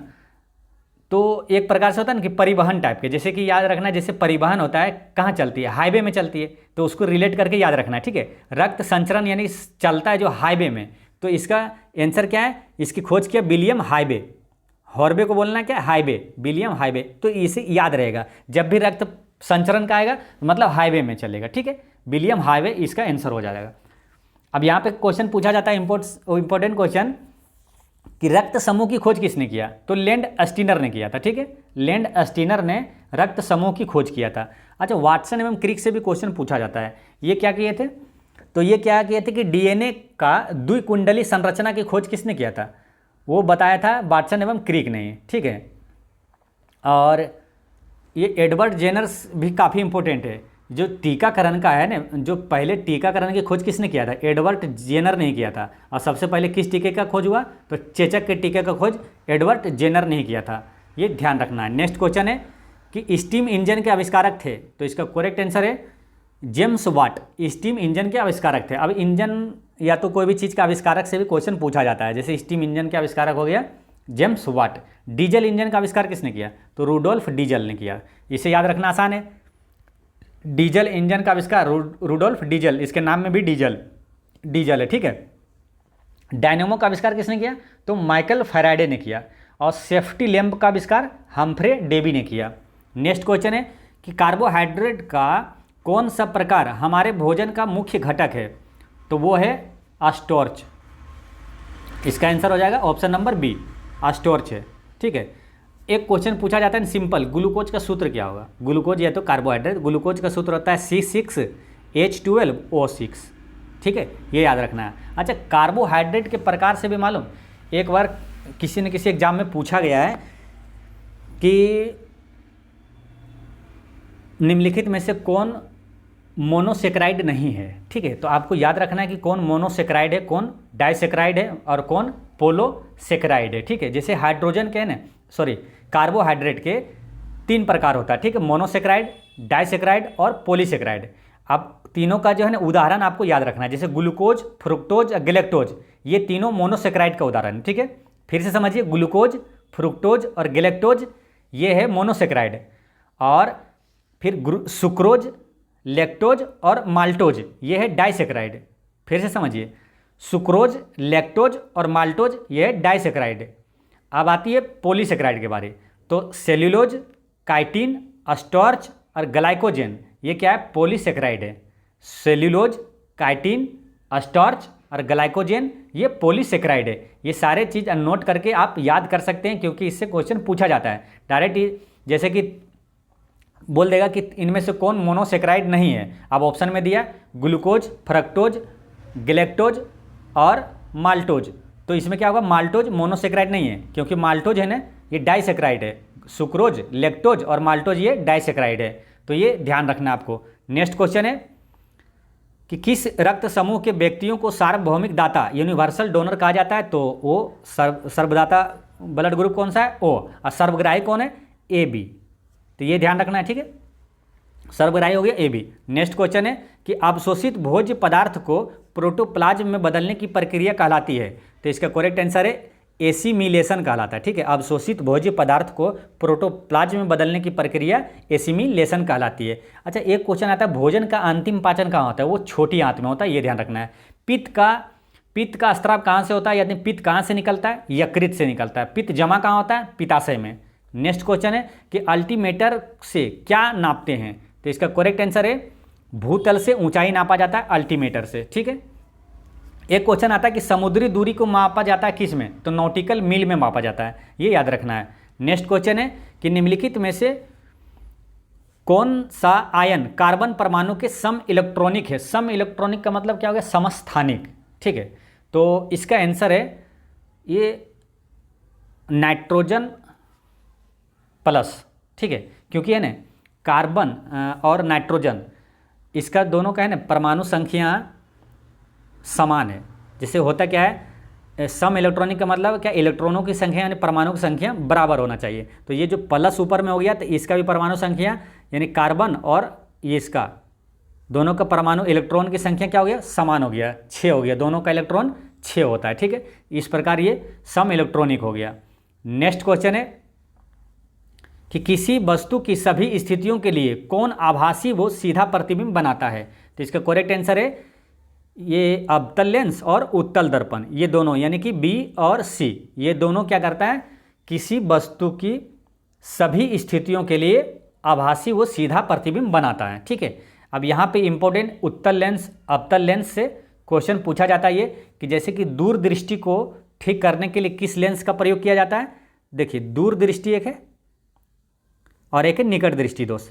Speaker 1: तो एक प्रकार से होता है ना कि परिवहन टाइप के, जैसे कि याद रखना है, जैसे परिवहन होता है कहाँ चलती है, हाईवे में चलती है, तो उसको रिलेट करके याद रखना है, ठीक है। रक्त संचरण यानी चलता है जो हाईवे में, तो इसका आंसर क्या है, इसकी खोज किया विलियम हाईवे। हॉर्वे को बोलना क्या है, हाईवे, विलियम हाईवे, तो इसे याद रहेगा। जब भी रक्त संचरण का आएगा मतलब हाईवे में चलेगा, ठीक है। विलियम हाईवे इसका आंसर हो जाएगा। अब यहाँ पे क्वेश्चन पूछा जाता है इंपॉर्टेंट क्वेश्चन कि रक्त समूह की खोज किसने किया, तो लैंड स्टीनर ने किया था, ठीक है। लैंड स्टीनर ने रक्त समूह की खोज किया था। अच्छा, वाटसन एवं क्रिक से भी क्वेश्चन पूछा जाता है। ये क्या किए थे, तो ये क्या किए थे कि डीएनए का द्विकुंडली संरचना की खोज किसने किया था, वो बताया था वाटसन एवं क्रिक ने, ठीक है। और ये एडवर्ड जेनर भी काफ़ी इंपॉर्टेंट है। जो टीकाकरण का है ना, जो पहले टीकाकरण की खोज किसने किया था, एडवर्ड जेनर ने किया था। और सबसे पहले किस टीके का खोज हुआ, तो चेचक के टीके का खोज एडवर्ड जेनर ने किया था। ये ध्यान रखना है। नेक्स्ट क्वेश्चन है कि स्टीम इंजन के आविष्कारक थे, तो इसका करेक्ट आंसर है जेम्स वाट। स्टीम इंजन के आविष्कारक थे। अब इंजन या तो कोई भी चीज़ का आविष्कारक से भी क्वेश्चन पूछा जाता है, जैसे स्टीम इंजन के आविष्कारक हो गया जेम्स वाट। डीजल इंजन का आविष्कार किसने किया, तो रूडोल्फ डीजल ने किया। इसे याद रखना आसान है। डीजल इंजन का आविष्कार रूडोल्फ डीजल, इसके नाम में भी डीजल है, ठीक है। डायनेमो का आविष्कार किसने किया, तो माइकल फैराडे ने किया। और सेफ्टी लैंप का आविष्कार हम्फ्रे डेवी ने किया। नेक्स्ट क्वेश्चन है कि कार्बोहाइड्रेट का कौन सा प्रकार हमारे भोजन का मुख्य घटक है, तो वो है स्टार्च। इसका आंसर हो जाएगा ऑप्शन नंबर बी, स्टार्च है, ठीक है। एक क्वेश्चन पूछा जाता है सिंपल, ग्लूकोज का सूत्र क्या होगा। ग्लूकोज या तो कार्बोहाइड्रेट, ग्लूकोज का सूत्र होता है C6H12O6, ठीक है, ये याद रखना है। अच्छा, कार्बोहाइड्रेट के प्रकार से भी मालूम, एक बार किसी न किसी एग्जाम में पूछा गया है कि निम्नलिखित में से कौन मोनोसेक्राइड नहीं है, ठीक है। तो आपको याद रखना है कि कौन मोनोसेक्राइड है, कौन डाइसेक्राइड है और कौन पोलोसेक्राइड है, ठीक है। जैसे हाइड्रोजन के ना, सॉरी, कार्बोहाइड्रेट के 3 प्रकार होता है, ठीक है, मोनोसेक्राइड, डाइसेक्राइड और पॉलीसेक्राइड। अब तीनों का जो है ना उदाहरण आपको याद रखना है, जैसे ग्लूकोज, फ्रुक्टोज और गैलेक्टोज, ये तीनों मोनोसेक्राइड का उदाहरण है, ठीक है। फिर से समझिए, ग्लूकोज, फ्रुक्टोज और गैलेक्टोज ये है मोनोसेक्राइड। और फिर सुक्रोज, लैक्टोज और माल्टोज ये है डाइसेक्राइड। फिर से समझिए, सुक्रोज, लैक्टोज और माल्टोज ये है डाइसेक्राइड। अब आती है पॉलीसेक्राइड के बारे, तो सेल्यूलोज, काइटिन, स्टार्च और ग्लाइकोजेन ये क्या है, पॉलीसेक्राइड है। सेल्यूलोज, काइटिन, स्टार्च और ग्लाइकोजेन ये पॉलीसेक्राइड है। ये सारे चीज़ नोट करके आप याद कर सकते हैं, क्योंकि इससे क्वेश्चन पूछा जाता है डायरेक्ट। जैसे कि बोल देगा कि इनमें से कौन मोनोसेक्राइड नहीं है, अब ऑप्शन में दिया ग्लूकोज, फ्रक्टोज, गैलेक्टोज और माल्टोज, तो इसमें क्या होगा, माल्टोज मोनोसेक्राइड नहीं है, क्योंकि माल्टोज है ना ये डाइसेक्राइड है। सुक्रोज, लैक्टोज और माल्टोज ये डाइसेक्राइड है, तो ये ध्यान रखना आपको। नेक्स्ट क्वेश्चन है कि किस रक्त समूह के व्यक्तियों को सार्वभौमिक दाता यूनिवर्सल डोनर कहा जाता है, तो वो सर्वदाता ब्लड ग्रुप कौन सा है, ओ, और सर्वग्राही कौन है, AB। तो ये ध्यान रखना है, ठीक है, सर्वग्राही हो गया AB। नेक्स्ट क्वेश्चन है कि अवशोषित भोज्य पदार्थ को प्रोटोप्लाज्म में बदलने की प्रक्रिया कहलाती है, तो इसका करेक्ट आंसर है एसिमिलेशन कहलाता है, ठीक है। अवशोषित भोज्य पदार्थ को प्रोटोप्लाज्म में बदलने की प्रक्रिया एसिमिलेशन कहलाती है। अच्छा, एक क्वेश्चन आता है भोजन का अंतिम पाचन कहाँ होता है, वो छोटी आंत में होता है, ये ध्यान रखना है। पित्त का स्राव कहाँ से होता है, यानी पित्त कहाँ से निकलता है, यकृत से निकलता है। पित्त जमा कहाँ होता है, पित्ताशय में। नेक्स्ट क्वेश्चन है कि अल्टीमीटर से क्या नापते हैं, तो इसका करेक्ट आंसर है भूतल से ऊंचाई नापा जाता है अल्टीमीटर से, ठीक है। एक क्वेश्चन आता है कि समुद्री दूरी को मापा जाता है किस में, तो नॉटिकल मील में मापा जाता है, ये याद रखना है। नेक्स्ट क्वेश्चन है कि निम्नलिखित में से कौन सा आयन कार्बन परमाणु के सम इलेक्ट्रॉनिक है। सम इलेक्ट्रॉनिक का मतलब क्या हो गया, समस्थानिक, ठीक है। तो इसका आंसर है ये नाइट्रोजन प्लस, ठीक है, क्योंकि है ना कार्बन और नाइट्रोजन इसका दोनों का है ना परमाणु संख्या समान है। जैसे होता क्या है, सम इलेक्ट्रॉनिक का मतलब क्या, इलेक्ट्रॉनों की संख्या यानी परमाणु की संख्या बराबर होना चाहिए। तो ये जो प्लस ऊपर में हो गया, तो इसका भी परमाणु संख्या यानी कार्बन और ये इसका दोनों का परमाणु इलेक्ट्रॉन की संख्या क्या हो गया, समान हो गया, 6 हो गया, दोनों का इलेक्ट्रॉन 6 होता है। ठीक है, इस प्रकार ये सम इलेक्ट्रॉनिक हो गया। नेक्स्ट क्वेश्चन है कि किसी वस्तु की सभी स्थितियों के लिए कौन आभासी व सीधा प्रतिबिंब बनाता है। तो इसका करेक्ट आंसर है ये अवतल लेंस और उत्तल दर्पण, ये दोनों यानी कि बी और सी, ये दोनों क्या करता है, किसी वस्तु की सभी स्थितियों के लिए आभासी व सीधा प्रतिबिंब बनाता है। ठीक है, अब यहाँ पे इंपॉर्टेंट उत्तल लेंस अवतल लेंस से क्वेश्चन पूछा जाता है ये कि जैसे कि दूरदृष्टि को ठीक करने के लिए किस लेंस का प्रयोग किया जाता है। देखिए दूरदृष्टि एक है और एक है निकट दृष्टि दोष,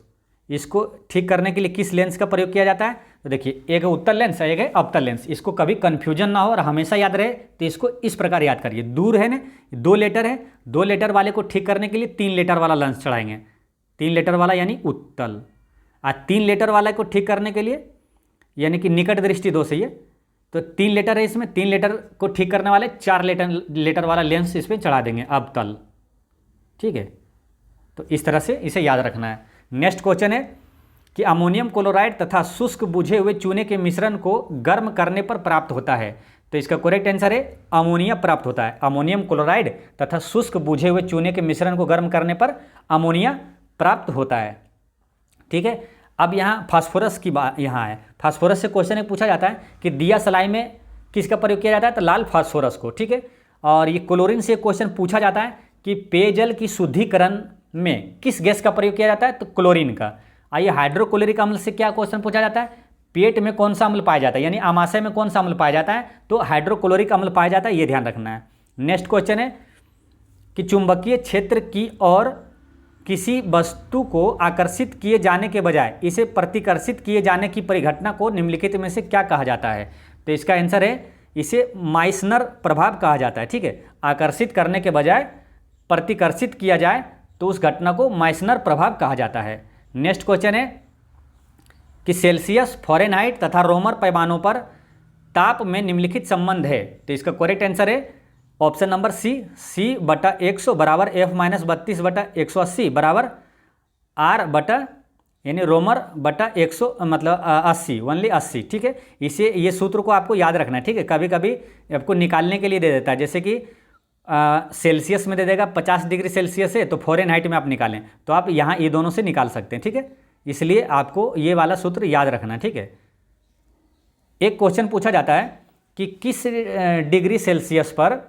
Speaker 1: इसको ठीक करने के लिए किस लेंस का प्रयोग किया जाता है। तो देखिए एक है उत्तल लेंस एक है अवतल लेंस, इसको कभी कन्फ्यूजन ना हो और हमेशा याद रहे तो इसको इस प्रकार याद करिए। दूर है ना, 2 लेटर है, 2 लेटर वाले को ठीक करने के लिए 3 लेटर वाला लेंस चढ़ाएंगे, 3 लेटर वाला यानी उत्तल, और 3 लेटर वाला को ठीक करने के लिए यानी कि निकट दृष्टि दोष है ये, तो 3 लेटर है इसमें, 3 लेटर को ठीक करने वाले 4 लेटर वाला लेंस इस पर चढ़ा देंगे अवतल। ठीक है, तो इस तरह से इसे याद रखना है। नेक्स्ट क्वेश्चन है कि अमोनियम क्लोराइड तथा शुष्क बुझे हुए चूने के मिश्रण को गर्म करने पर प्राप्त होता है। तो इसका करेक्ट आंसर है अमोनिया प्राप्त होता है। अमोनियम क्लोराइड तथा शुष्क बुझे हुए चूने के मिश्रण को गर्म करने पर अमोनिया प्राप्त होता है। ठीक है, अब यहाँ फास्फोरस की बात यहाँ है। फास्फोरस से क्वेश्चन एक पूछा जाता है कि दिया सलाई में किसका प्रयोग किया जाता है, तो लाल फास्फोरस को। ठीक है, और ये क्लोरीन से क्वेश्चन पूछा जाता है कि पेयजल की शुद्धिकरण में किस गैस का प्रयोग किया जाता है, तो क्लोरीन का। आइए हाइड्रोक्लोरिक अम्ल से क्या क्वेश्चन पूछा जाता है, पेट में कौन सा अम्ल पाया जाता है, यानी आमाशय में कौन सा अम्ल पाया जाता है, तो हाइड्रोक्लोरिक अम्ल पाया जाता है, ये ध्यान रखना है। नेक्स्ट क्वेश्चन है कि चुंबकीय क्षेत्र की और किसी वस्तु को आकर्षित किए जाने के बजाय इसे प्रतिकर्षित किए जाने की परिघटना को निम्नलिखित में से क्या कहा जाता है। तो इसका आंसर है इसे माइसनर प्रभाव कहा जाता है। ठीक है, आकर्षित करने के बजाय प्रतिकर्षित किया जाए तो उस घटना को माइसनर प्रभाव कहा जाता है। नेक्स्ट क्वेश्चन है कि सेल्सियस, फ़ारेनहाइट तथा रोमर पैमानों पर ताप में निम्नलिखित संबंध है। तो इसका करेक्ट आंसर है ऑप्शन नंबर सी बटा 100 बराबर F-32 बटा 180 बराबर R बटा यानी रोमर बटा 100 मतलब 80 ओनली 80। ठीक है, इसे ये सूत्र को आपको याद रखना है। ठीक है, कभी कभी आपको निकालने के लिए दे देता है, जैसे कि सेल्सियस में दे देगा 50 डिग्री सेल्सियस है तो फ़ारेनहाइट में आप निकालें, तो आप यहाँ ये दोनों से निकाल सकते हैं। ठीक है, इसलिए आपको ये वाला सूत्र याद रखना है। ठीक है, एक क्वेश्चन पूछा जाता है कि किस डिग्री सेल्सियस पर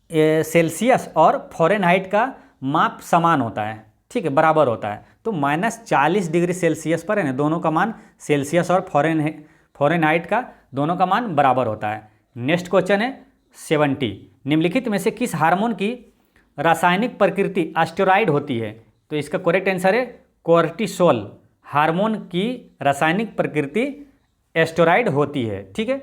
Speaker 1: सेल्सियस और फ़ारेनहाइट का माप समान होता है। ठीक है, बराबर होता है, तो -40 डिग्री सेल्सियस पर है ना, दोनों का मान सेल्सियस और फ़ारेनहाइट का दोनों का मान बराबर होता है। नेक्स्ट क्वेश्चन है 70, निम्नलिखित में से किस हार्मोन की रासायनिक प्रकृति स्टेरॉइड होती है। तो इसका करेक्ट आंसर है कोर्टिसोल हार्मोन की रासायनिक प्रकृति स्टेरॉइड होती है। ठीक है,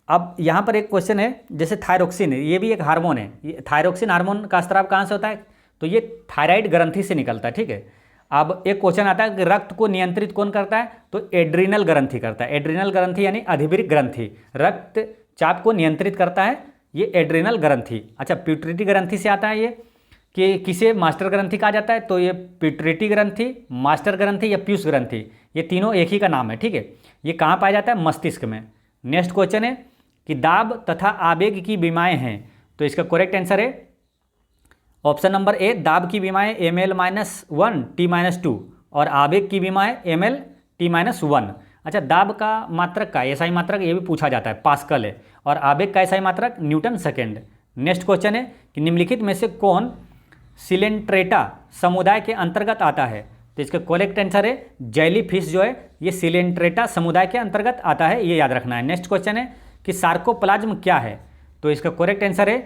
Speaker 1: अब यहाँ पर एक क्वेश्चन है जैसे थायरोक्सिन है, ये भी एक हार्मोन है। ये थायरोक्सिन हार्मोन का स्राव कहाँ से होता है, तो ये थायराइड ग्रंथि से निकलता है। ठीक है, अब एक क्वेश्चन आता है कि रक्त को नियंत्रित कौन करता है, तो एड्रिनल ग्रंथि करता है। एड्रिनल ग्रंथि यानी अधिवृक्क ग्रंथि रक्तचाप को नियंत्रित करता है, ये एड्रिनल ग्रंथि। अच्छा, प्यूटरिटी ग्रंथि से आता है ये कि किसे मास्टर ग्रंथि कहा जाता है, तो ये प्यूटरिटी ग्रंथि, मास्टर ग्रंथि या पीयूष ग्रंथि, ये तीनों एक ही का नाम है। ठीक है, ये कहाँ पाया जाता है, मस्तिष्क में। नेक्स्ट क्वेश्चन है कि दाब तथा आवेग की बीमाएँ हैं। तो इसका करेक्ट आंसर है ऑप्शन नंबर ए, दाब की बीमाएँ ml-1 t-2 और आवेग की बीमाएँ ml t-1। अच्छा, दाब का मात्रक का एसआई मात्रक ये भी पूछा जाता है, पास्कल है, और आवेग का एसआई मात्रक न्यूटन सेकेंड। नेक्स्ट क्वेश्चन है कि निम्नलिखित में से कौन सिलेंट्रेटा समुदाय के अंतर्गत आता है। तो इसका करेक्ट आंसर है जेली फिश जो है ये सिलेंट्रेटा समुदाय के अंतर्गत आता है, ये याद रखना है। नेक्स्ट क्वेश्चन है कि सार्कोप्लाज्म क्या है। तो इसका करेक्ट आंसर है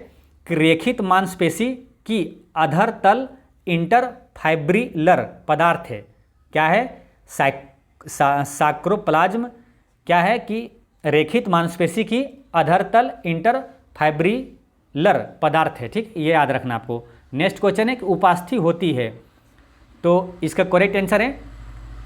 Speaker 1: कि रेखित मांसपेशी की अधर तल इंटरफाइब्रिलर पदार्थ है। क्या है, सार्कोप्लाज्म क्या है कि रेखित मांसपेशी की अधर तल इंटरफाइब्रिलर पदार्थ है। ठीक, ये याद रखना आपको। नेक्स्ट क्वेश्चन है कि उपास्थि होती है। तो इसका करेक्ट आंसर है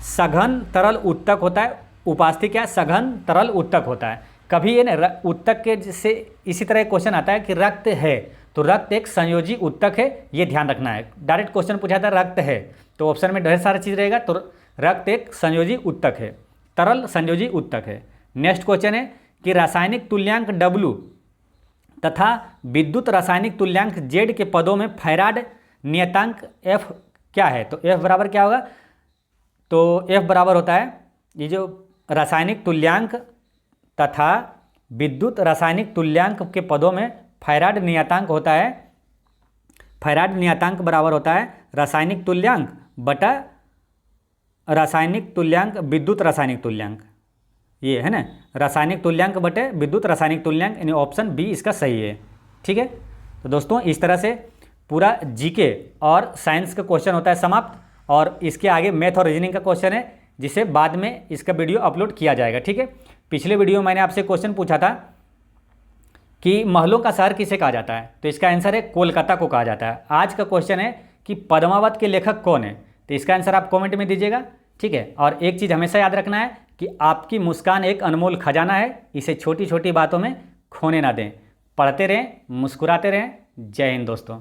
Speaker 1: सघन तरल उत्तक होता है। उपास्थि क्या, सघन तरल उत्तक होता है। कभी ये ना उत्तक के जैसे इसी तरह क्वेश्चन आता है कि रक्त है, तो रक्त एक संयोजी उत्तक है, ये ध्यान रखना है। डायरेक्ट क्वेश्चन पूछा था रक्त है, तो ऑप्शन में ढेर सारा चीज़ रहेगा, तो रक्त एक संयोजी उत्तक है। तरल संयोजी उत्तक है। नेक्स्ट क्वेश्चन है कि रासायनिक तुल्यांक W तथा विद्युत रासायनिक तुल्यांक Z के पदों में फैराड नियतांक F क्या है। तो F बराबर क्या होगा, तो F बराबर होता है ये जो रासायनिक तुल्यांक तथा विद्युत रासायनिक तुल्यांक के पदों में फैराड नियतांक होता है। फैराड नियतांक बराबर होता है रासायनिक तुल्यांक बटा रासायनिक तुल्यांक विद्युत रासायनिक तुल्यांक, ये है ना, रासायनिक तुल्यांक बटे विद्युत रासायनिक तुल्यांक, यानी ऑप्शन बी इसका सही है। ठीक है, तो दोस्तों इस तरह से पूरा जीके और साइंस का क्वेश्चन होता है समाप्त, और इसके आगे मैथ और रीजनिंग का क्वेश्चन है जिसे बाद में इसका वीडियो अपलोड किया जाएगा। ठीक है, पिछले वीडियो में मैंने आपसे क्वेश्चन पूछा था कि महलों का शहर किसे कहा जाता है, तो इसका आंसर है कोलकाता को कहा जाता है। आज का क्वेश्चन है कि पद्मावत के लेखक कौन है, तो इसका आंसर आप कमेंट में दीजिएगा। ठीक है, और एक चीज़ हमेशा याद रखना है कि आपकी मुस्कान एक अनमोल खजाना है, इसे छोटी छोटी बातों में खोने ना दें। पढ़ते रहें, मुस्कुराते रहें। जय हिंद दोस्तों।